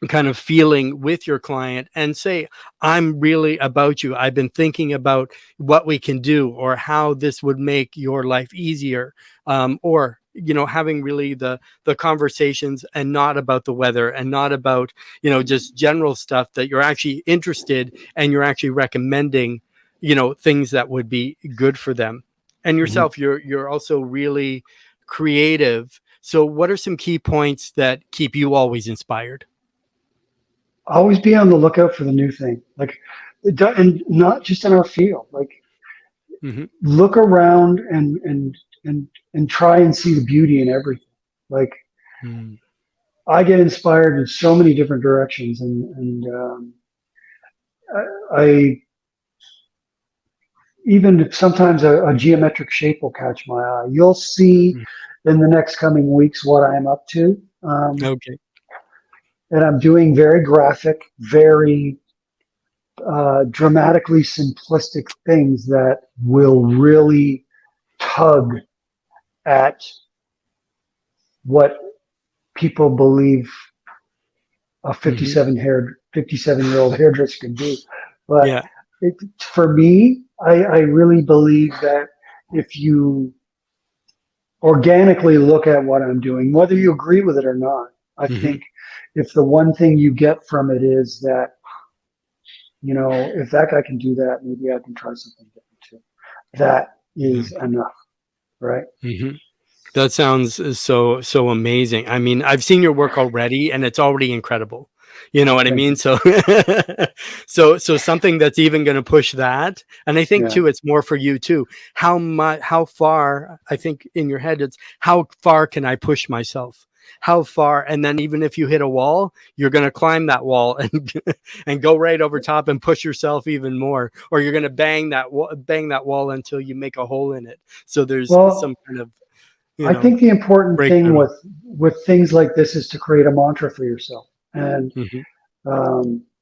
kind of feeling with your client and say, I'm really about you, I've been thinking about what we can do or how this would make your life easier, or having really the conversations, and not about the weather, and not about just general stuff, that you're actually interested and you're actually recommending things that would be good for them. And mhm. yourself, you're also really creative. So what are some key points that keep you always inspired? Always be on the lookout for the new thing. Like, and not just in our field. Like, Hmm. look around and try and see the beauty in everything. Like, Mm. I get inspired in so many different directions, and I even if sometimes a geometric shape will catch my eye. You'll see Mm. in the next coming weeks what I'm up to. Okay. And I'm doing very graphic, very dramatically simplistic things that will really tug at what people believe a Hmm. 57-year-old hairdresser can do. But Yeah. for me, I really believe that if you organically look at what I'm doing, whether you agree with it or not, I Hmm. think if the one thing you get from it is that, if that guy can do that, maybe I can try something different too. That is enough, right? Hmm. That sounds so amazing. I mean, I've seen your work already, and it's already incredible. You know what I Thank mean? you. So, so something that's even going to push that, and I think Yeah. too, it's more for you too. How far? I think in your head, it's how far can I push myself? How far? And then even if you hit a wall, you're going to climb that wall and and go right over top and push yourself even more, or you're going to bang that wall until you make a hole in it. So there's some Well, kind of I think the important thing breakdown. with things like this is to create a mantra for yourself. And Mhm,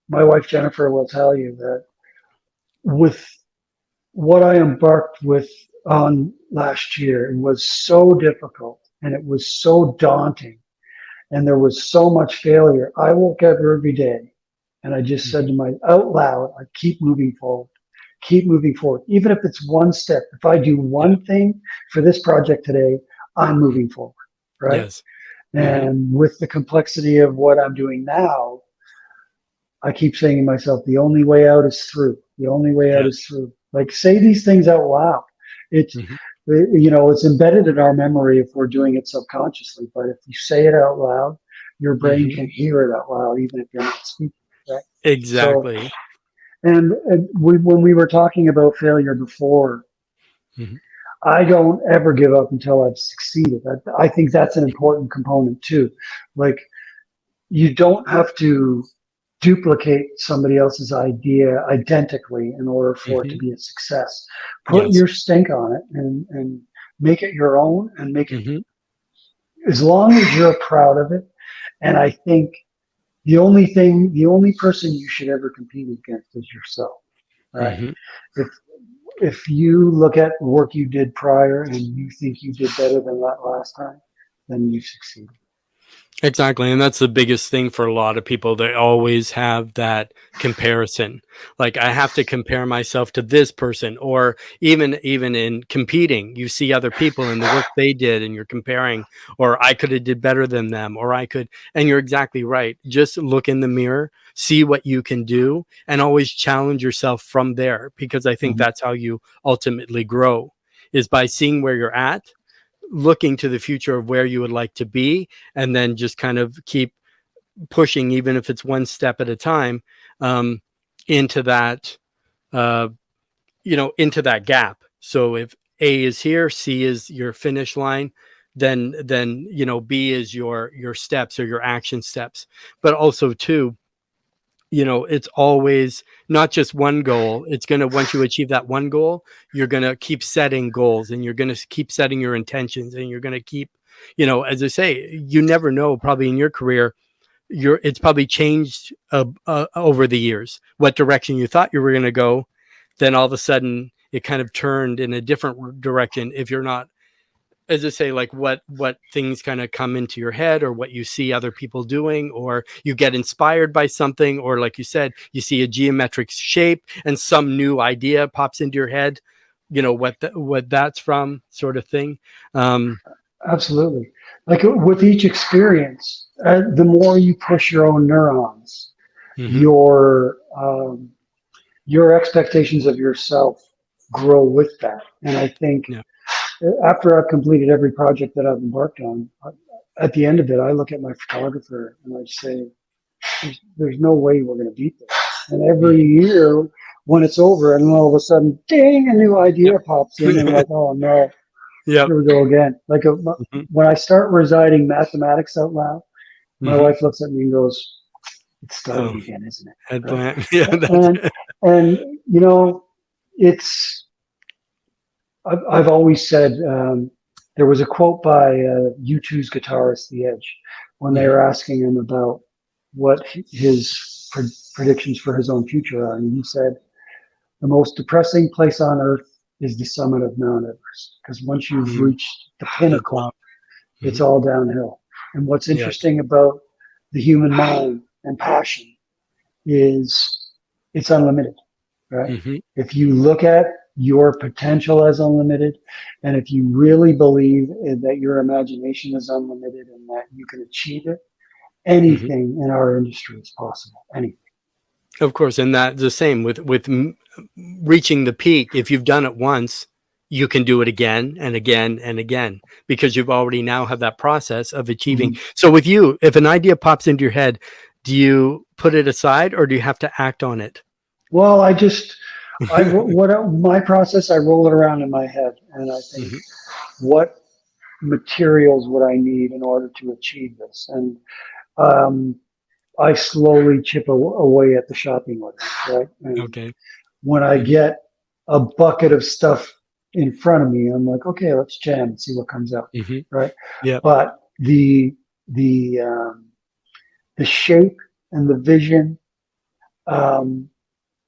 my wife Jennifer will tell you that with what I embarked with on last year, it was so difficult and it was so daunting and there was so much failure. I woke up every day and I just said mhm. to my out loud, I keep moving forward. Even if it's one step, if I do Yeah. one thing for this project today, I'm Mm. moving forward. Right. Yes. Mhm, And with the complexity of what I'm doing now, I keep saying to myself, the only way out is through. The only way out yeah. is through. Like say these things out loud. It's, Mhm, it's embedded in our memory if we're doing it subconsciously. But if you say it out loud, your brain mhm. can hear it out loud, even if you're not speaking. Right. So, Exactly. when we were talking about failure before, Mhm, I don't ever give up until I've succeeded. I think that's an important component too. Like you don't have to duplicate somebody else's idea identically in order for it to mhm. be a success. Put Yes. your stink on it and make it your own and make it Mhm, as long as you're proud of it. And I think the only person you should ever compete against is yourself. Right. mhm. If if you look at work you did prior and you think you did better than that last time, then you've succeeded. Exactly, and that's the biggest thing for a lot of people. They always have that comparison. Like, I have to compare myself to this person, or even in competing, you see other people and the work they did, and you're comparing, or I could have did better than them, or I could. And you're exactly right. Just look in the mirror, see what you can do, and always challenge yourself from there. Because I think Mhm. that's how you ultimately grow, is by seeing where you're at, looking to the future of where you would like to be, and then just kind of keep pushing, even if it's one step at a time, um, into that, uh, into that gap. So if A is here, C is your finish line, then B is your steps or your action steps. But also too, it's always not just one goal. It's going to, once you achieve that one goal, you're going to keep setting goals, and you're going to keep setting your intentions, and you're going to keep, as I say, you never know, probably in your career, it's probably changed over the years, what direction you thought you were going to go. Then all of a sudden it kind of turned in a different direction, if you're not, as I say, like what things kind of come into your head, or what you see other people doing, or you get inspired by something, or like you said, you see a geometric shape and some new idea pops into your head, what that's from, sort of thing. um Absolutely. Like with each experience, the more you push your own neurons, mhm, your expectations of yourself grow with that. And I think yeah. after I've completed every project that I've embarked on, at the end of it, I look at my photographer and I say, there's no way we're going to beat this. And every Mhm. year, when it's over, and then all of a sudden, ding, a new Yep. idea pops in, and like, oh no, Yep. here we go again. Like Mhm. when I start reciting mathematics out loud, my Mhm. wife looks at me and goes, "It's starting Oh, again, isn't it?" Right? headplant. Yeah, that's And and you know, it's I've always said, there was a quote by U2's guitarist, The Edge, when they Hmm. were asking him about what his predictions for his own future are. And he said, the most depressing place on earth is the summit of Mount Everest, because once you've Hmm. reached the The pinnacle, top. it's Hmm. all downhill. And what's Yes. interesting about the human mind and passion is it's unlimited, right? Hmm. If you look at your potential as unlimited, and if you really believe that your imagination is unlimited and that you can achieve it, Hmm. anything in our industry is possible. Anything. Of course, and that's the same with reaching the peak. If you've done it once, you can do it again and again and again because you've already now have that process of achieving. Mhm. So with you, if an idea pops into your head, do you put it aside or do you have to act on it? Well, my process, I roll it around in my head and I think, Hmm. what materials would I need in order to achieve this? And um, I slowly chip away at the shopping list, right? And Okay. when I Hmm. get a bucket of stuff in front of me, I'm like, okay, let's jam and see what comes out, Hmm. right? Yep. But the the shape and the vision, um,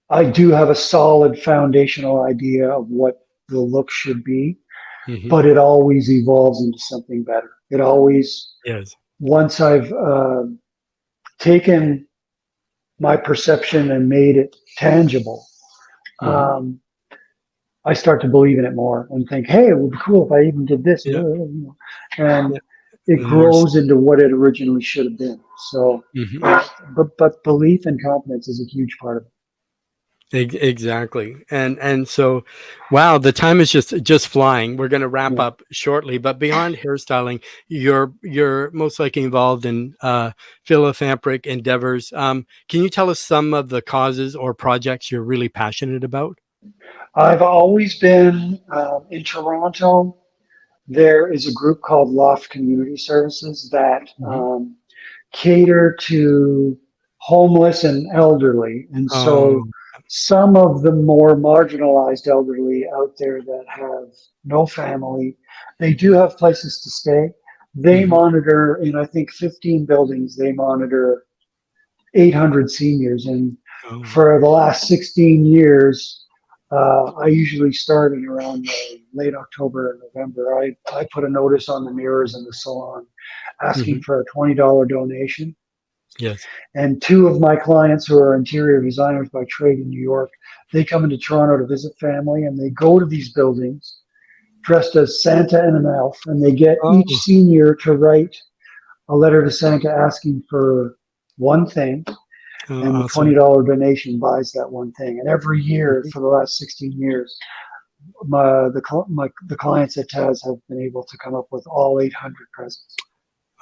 I do have a solid foundational idea of what the look should be, Hmm. but it always evolves into something better. It always, Yes. once I've taken my perception and made it tangible, Hmm. um, I start to believe in it more and think, hey, it would be cool if I even did this, Yeah. and Yeah. it And more. grows into what it originally should have been. So, Mhm. but belief and confidence is a huge part of it. Exactly. And so, wow, the time is just flying. We're going to wrap Yeah. up shortly, but beyond hairstyling, you're most likely involved in philanthropic endeavors. Can you tell us some of the causes or projects you're really passionate about? I've always been in Toronto. There is a group called Loft Community Services that Hmm. cater to homeless and elderly. And so Oh. some of the more marginalized elderly out there that have no family, they do have places to stay. They Hmm. monitor in, I think, 15 buildings, they monitor 800 seniors. And Oh. for the last 16 years, I usually start in around late October and November. I put a notice on the mirrors in the salon asking Hmm. for a $20 donation. Yes. And two of my clients who are interior designers by trade in New York, they come into Toronto to visit family and they go to these buildings dressed as Santa and an elf, and they get each Oh, senior to write a letter to Santa asking for one thing, and the awesome. $20 donation buys that one thing. And every year Mhm. for the last 16 years, the clients at Taz have been able to come up with all 800 presents.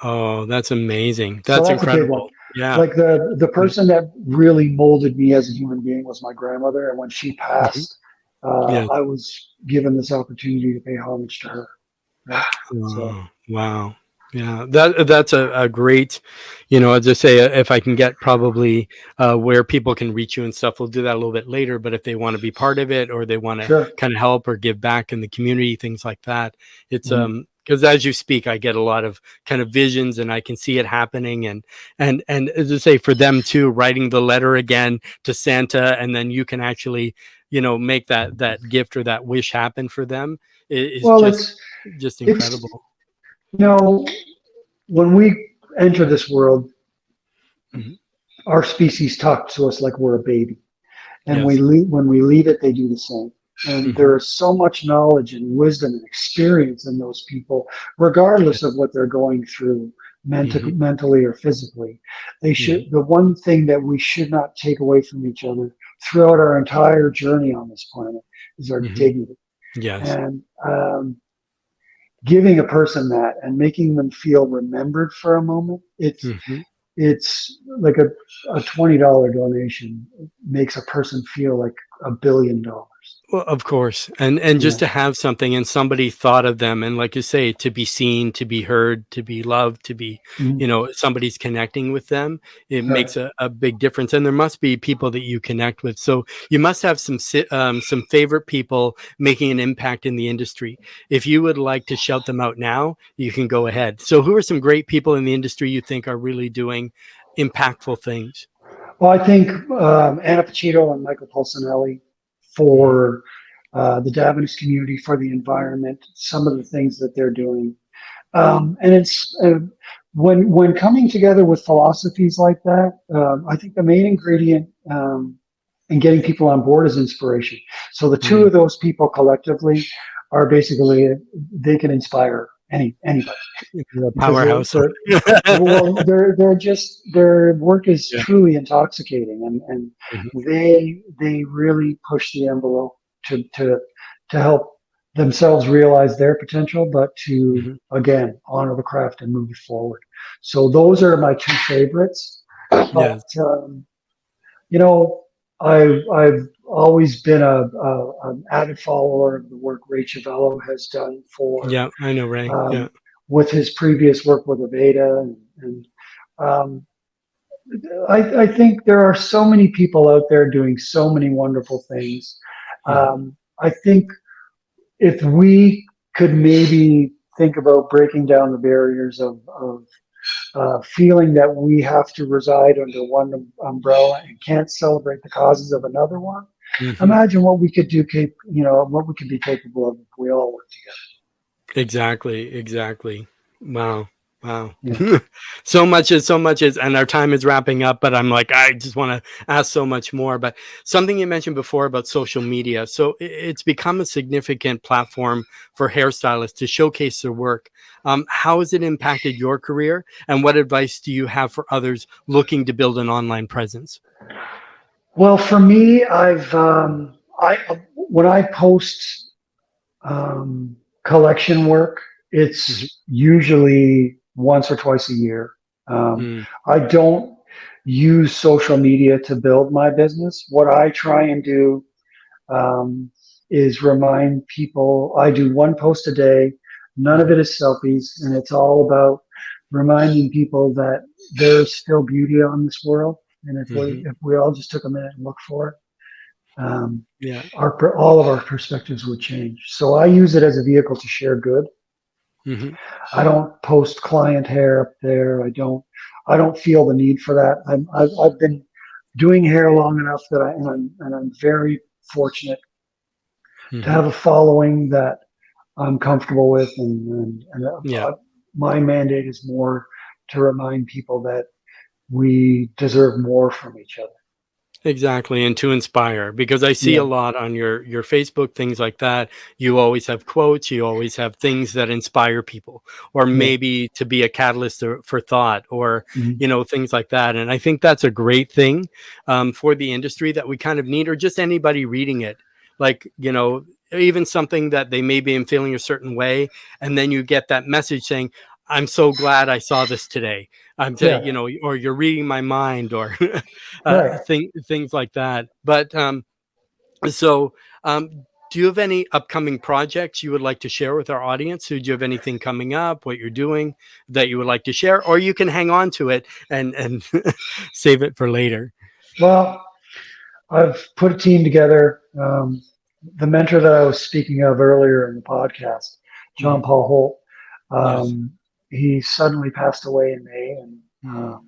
Oh, that's amazing. So That's that's a big one. incredible. Yeah. Like the person that really molded me as a human being was my grandmother, and when she Mhm. passed, Yes. I was given this opportunity to pay homage to her. Right? So Oh, wow. Yeah, that's a great, as I say, if I can get probably where people can reach you and stuff, we'll do that a little bit later. But if they want to be part of it or they want to sure. kind of help or give back in the community, things like that, it's Mhm. because as you speak, I get a lot of kind of visions and I can see it happening. And as I say, for them too, writing the letter again to Santa, and then you can actually, make that gift or that wish happen for them is Well, just it's incredible. you know when we enter this world, Mhm. our species talk to us like we're a baby, and Yes. when we leave it, they do the same. And Mhm. there is so much knowledge and wisdom and experience in those people, regardless of what they're going through Mhm. mentally or physically. They Mhm. should. The one thing that we should not take away from each other throughout our entire journey on this planet is our Mhm. dignity. Yes. And giving a person that and making them feel remembered for a moment, Mhm. it's like a $20 donation makes a person feel like $1 billion. Well, of course. And Yeah, just to have something and somebody thought of them, and like you say, to be seen, to be heard, to be loved, to be, mhm, somebody's connecting with them, it right. makes a big difference. And there must be people that you connect with. So you must have some favorite people making an impact in the industry. If you would like to shout them out now, you can go ahead. So who are some great people in the industry you think are really doing impactful things? Well, I think Anna Pacino and Michael Polsinelli Mhm. for the Davines community, for the environment, some of the things that they're doing. And it's when coming together with philosophies like that, I think the main ingredient in getting people on board is inspiration. So the two Mm. of those people collectively are basically they can inspire anybody The because powerhouse. they're just their work is Yeah. truly intoxicating, and Mhm. they really push the envelope to help themselves realize their potential, but to Mhm. again honor the craft and move it forward. So those are my two favorites. But Yes. you know, I've always been an avid follower of the work Ray Chiavello has done for Yeah, I know, Ray. Yeah. um, with his previous work with Aveda, and um, I think there are so many people out there doing so many wonderful things. Mhm. I think if we could maybe think about breaking down the barriers of feeling that we have to reside under one umbrella and can't celebrate the causes of another one. Mhm. Imagine what we could do, what we could be capable of if we all work Exactly, exactly. Wow. Wow. together. So much is, and our time is wrapping up, but I'm like, I just want to ask so much more. But something you mentioned before about social media. So it's become a significant platform for hairstylists to showcase their work. How has it impacted your career? And what advice do you have for others looking to build an online presence? Well, for me, I when I post um, collection work, Mhm. it's usually once or twice a year. Mm. I don't use social media to build my business. What I try and do um, is remind people. I do one post a day. None of Mhm. it is selfies, and it's all about reminding people that there's still beauty on this world. And Mhm. if we all just took a minute and look for it, um, Yeah. all of our perspectives would change. So I use it as a vehicle to share good. Mhm. I don't post client hair up there. I don't feel the need for that. I've been doing hair long enough that and I'm very fortunate to Mhm. have a following that I'm comfortable with, Yeah. my mandate is more to remind people that we deserve more from each other. Exactly, and to inspire, because I see Yeah, a lot on your Facebook, things like that. You always have quotes, you always have things that inspire people, or yeah, maybe to be a catalyst for thought, or mhm, things like that. And I think that's a great thing for the industry that we kind of need, or just anybody reading it. Like even something that they may be feeling a certain way, and then you get that message saying, "I'm so glad I saw this today." yeah, Or you're reading my mind, or right. things like that. But so, do you have any upcoming projects you would like to share with our audience? Do you have anything coming up? What you're doing that you would like to share, or you can hang on to it and save it for later. Well, I've put a team together. The mentor that I was speaking of earlier in the podcast, John Mhm. Paul Holt, Yes. um, he suddenly passed away in May, and Mm.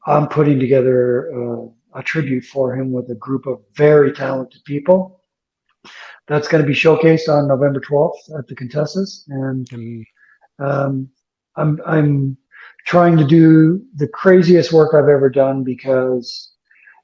I'm putting together a tribute for him with a group of very talented people. That's going to be showcased on November 12th at the Contessa's, and Mm. um, I'm trying to do the craziest work I've ever done because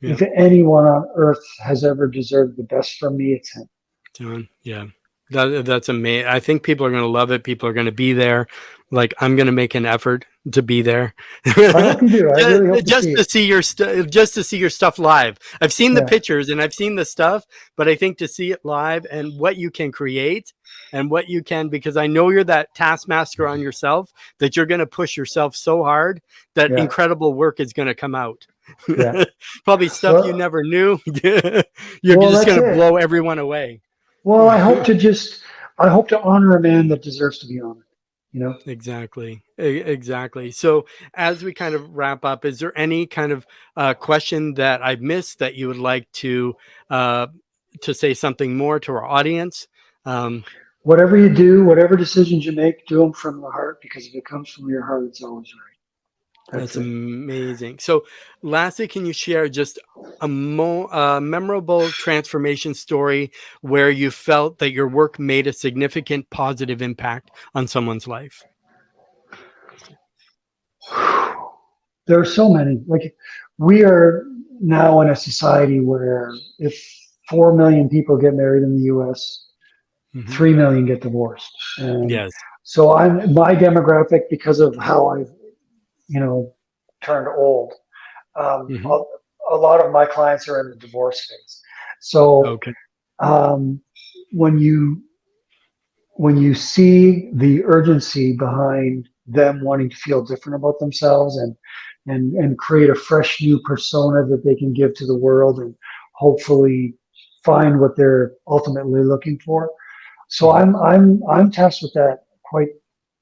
Yeah, if anyone on earth has ever deserved the best from me, it's him. John. Yeah. That's amazing. I think people are going to love it. People are going to be there. Like, I'm going to make an effort to be there. I hope you do. I just, really hope to see just it. to see your just to see your stuff live. I've seen the Yeah, pictures and I've seen the stuff, but I think to see it live and what you can create and what you can, because I know you're that taskmaster on yourself, that you're going to push yourself so hard that yeah, incredible work is going to come out. yeah. Probably stuff you Well, never knew. You're well, just that's going to it. blow everyone away. Well, I hope to honor a man that deserves to be honored. You know. Exactly. Exactly. So, as we kind of wrap up, is there any kind of question that I missed that you would like uh, to say something more to our audience? Um, Whatever you do, whatever decisions you make, do them from the heart, because if it comes from your heart, it's always right. That's that's it. amazing. So, lastly, can you share just a memorable transformation story where you felt that your work made a significant positive impact on someone's life? There are so many. Like, we are now in a society where if 4 million people get married in the US, Hmm. 3 million get divorced. And Yes. so I'm my demographic, because of how I've, you know, turned old. Um, Hmm. a, a lot of my clients are in the divorce phase. So Okay. um, when you when you see the urgency behind them wanting to feel different about themselves, and create a fresh new persona that they can give to the world, and hopefully find what they're ultimately looking for. So Hmm. I'm tasked with that quite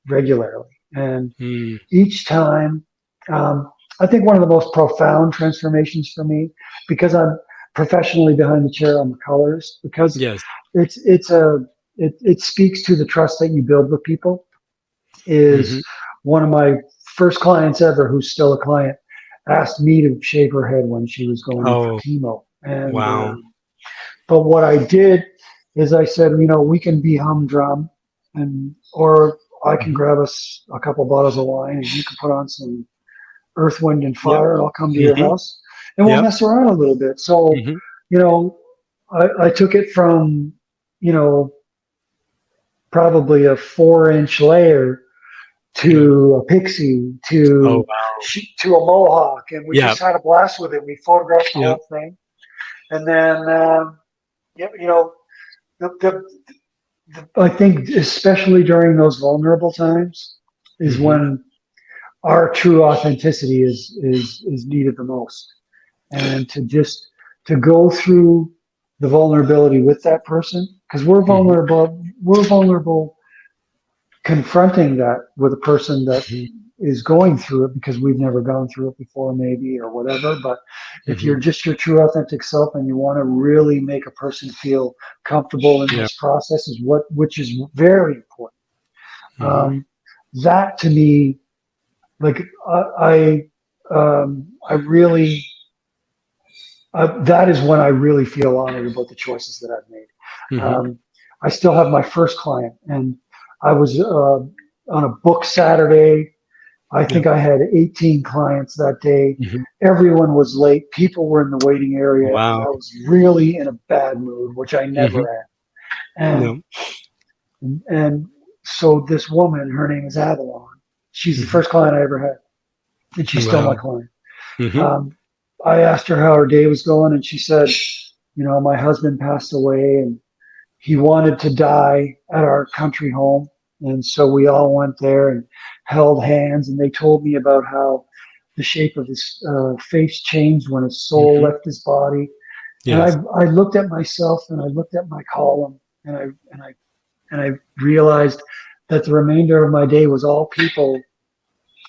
regularly, and Mm. each time, um, I think one of the most profound transformations for me, because I'm professionally behind the chair, I'm a colorist, because Yes. it's a it speaks to the trust that you build with people. Hmm. Is one of my first clients ever, who's still a client, asked me to shave her head when she was going in for Oh, chemo. And wow. but what I did is I said, we can be humdrum, or I can Mhm. grab us a couple bottles of wine, and you can put on some Earth, Wind, and Yep. Fire, and I'll come to your Mhm. house and we'll Yep. mess around a little bit. So, Mhm. you know, I took it from, you know, probably a 4 inch layer Yep. to a pixie Oh, wow. to a mohawk, and we Yep. just had a blast with it. We photographed the Yep. whole thing, and then the, the, I think especially during those vulnerable times is Mhm. when our true authenticity is needed the most, and to go through the vulnerability with that person, because Mhm. we're vulnerable confronting that with a person that Mhm. is going through it, because we've never gone through it before, maybe, or whatever. But if you're Mhm. just your true authentic self, and you want to really make a person feel comfortable in Yep. this process, which is very important. Mhm. um, that to me, like, I really, that is when I really feel honored about the choices that I've made. Mhm. um, I still have my first client, and I was on a book Saturday. I think Yep. I had 18 clients that day. Mhm. Everyone was late. People were in the waiting area, and Wow. I was really in a bad mood, which I Mhm. never am. No. And so this woman, her name is Avalon. She's the Mhm. first client I ever had, and she's still my Wow. client. Mhm. Um, I asked her how her day was going, and she said, my husband passed away, and he wanted to die at our country home. And so we all went there and held hands, and they told me about how the shape of his face changed when his soul Mhm. left his body. And Yes. I looked at myself, and I looked at my column, and I realized that the remainder of my day was all people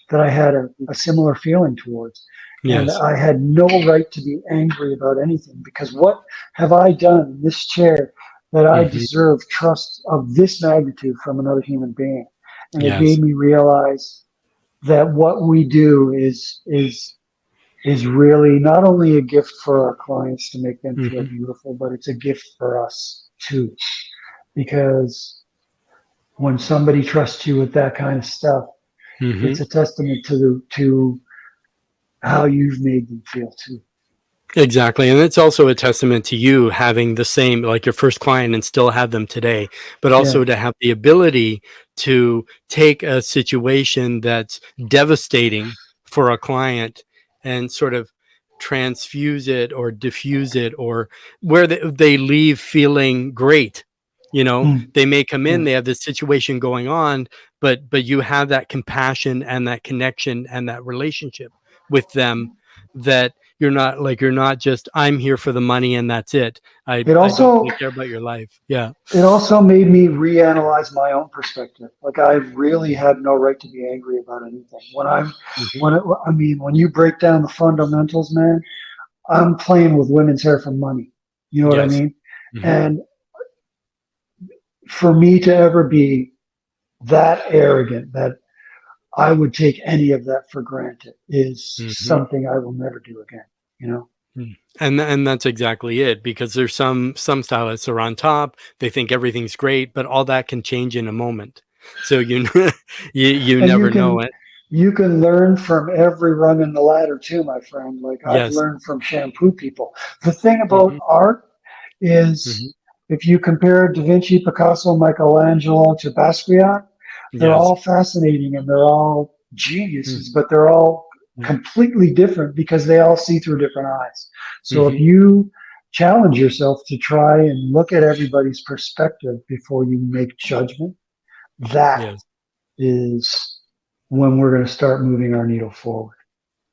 that I had a similar feeling towards. And Yes. I had no right to be angry about anything, because what have I done in this chair that I Mhm. deserve trust of this magnitude from another human being? And it made Yes. me realize that what we do is really not only a gift for our clients to make them feel Mhm. beautiful, but it's a gift for us too. Because when somebody trusts you with that kind of stuff, it's Mhm. a testament to how you've made them feel too. Exactly. And it's also a testament to you having the same, like your first client and still have them today, but Yeah. also to have the ability to take a situation that's devastating for a client and sort of transfuse it or diffuse it, or where they leave feeling great. You know, Mm. they may come in, Yeah. they have this situation going on, but you have that compassion and that connection and that relationship with them, that you're not just, I'm here for the money and that's it. I It I don't also really care about your life. Yeah. it also made me reanalyze my own perspective. Like I really had no right to be angry about anything. Hmm. I mean, when you break down the fundamentals, man, I'm playing with women's hair for money. You know what I Yes. mean? Hmm. And for me to ever be that arrogant that I would take any of that for granted is Hmm. something I will never do again. You know? And that's exactly it, because there's some stylists are on top, they think everything's great, but all that can change in a moment. So you And never know it. you can learn from every rung in the ladder too, my friend. Like I've Yes. learned from shampoo people. The thing about Hmm. art Hmm. is if you compare Da Vinci, Picasso, Michelangelo to Basquiat, they're Yes. all fascinating and they're all geniuses, Hmm. but they're all completely different because they all see through different eyes. So if Hmm. you challenge yourself to try and look at everybody's perspective before you make judgment, that Yes. is when we're going to start moving our needle forward.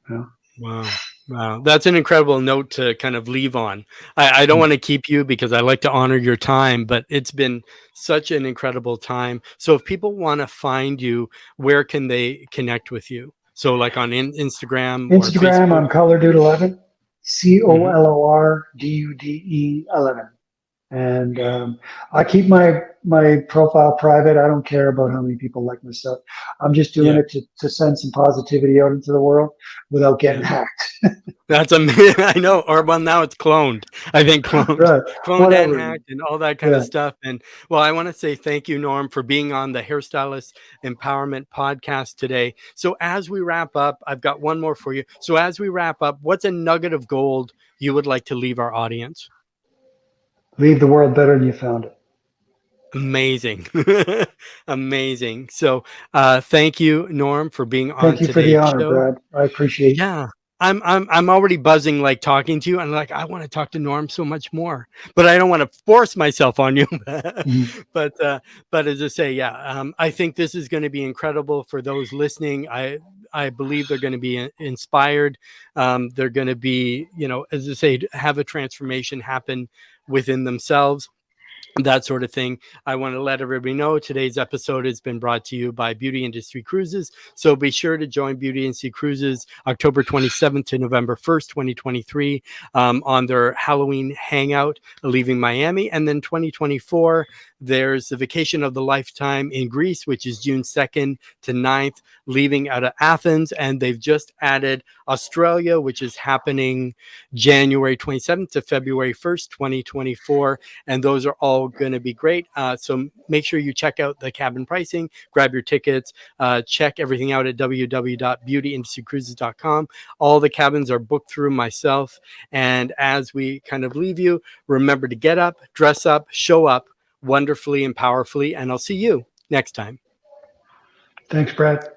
You know? Wow. Wow. That's an incredible note to kind of leave on. I don't Hmm. want to keep you because I like to honor your time, but it's been such an incredible time. So if people want to find you, where can they connect with you? So like on Instagram or Instagram, Facebook? I'm ColorDude11, Hmm. COLORDUDE11. And I keep my profile private. I don't care about how many people like my stuff. I'm just doing Yeah. it to send some positivity out into the world without getting Yeah. hacked. That's amazing. I know. Or well, now it's cloned. I think cloned, Right. cloned and Whatever. hacked and all that kind of Yeah. stuff. And well, I want to say thank you, Norm, for being on the Hairstylist Empowerment Podcast today. So as we wrap up, I've got one more for you. So as we wrap up, what's a nugget of gold you would like to leave our audience? Leave the world better than you found it. Amazing. Amazing. So thank you, Norm, for being on Thank you for the today's honor, show. Brad. I appreciate you. Yeah. I'm already buzzing, like talking to you. And like I want to talk to Norm so much more, but I don't want to force myself on you. Mhm. but uh but as I say, yeah, I think this is going to be incredible for those listening. I believe they're going to be inspired. They're going to be, as I say, have a transformation happen within themselves, that sort of thing. I want to let everybody know today's episode has been brought to you by Beauty Industry Cruises. So be sure to join Beauty Industry Cruises October 27th to November 1st, 2023, on their Halloween hangout, leaving Miami. And then 2024, there's the Vacation of the Lifetime in Greece, which is June 2nd to 9th, leaving out of Athens. And they've just added Australia, which is happening January 27th to February 1st, 2024, and those are all going to be great. So make sure you check out the cabin pricing, grab your tickets, check everything out at www.beautyindustrycruises.com. All the cabins are booked through myself. And as we kind of leave you, remember to get up, dress up, show up wonderfully and powerfully. And I'll see you next time. Thanks, Brad.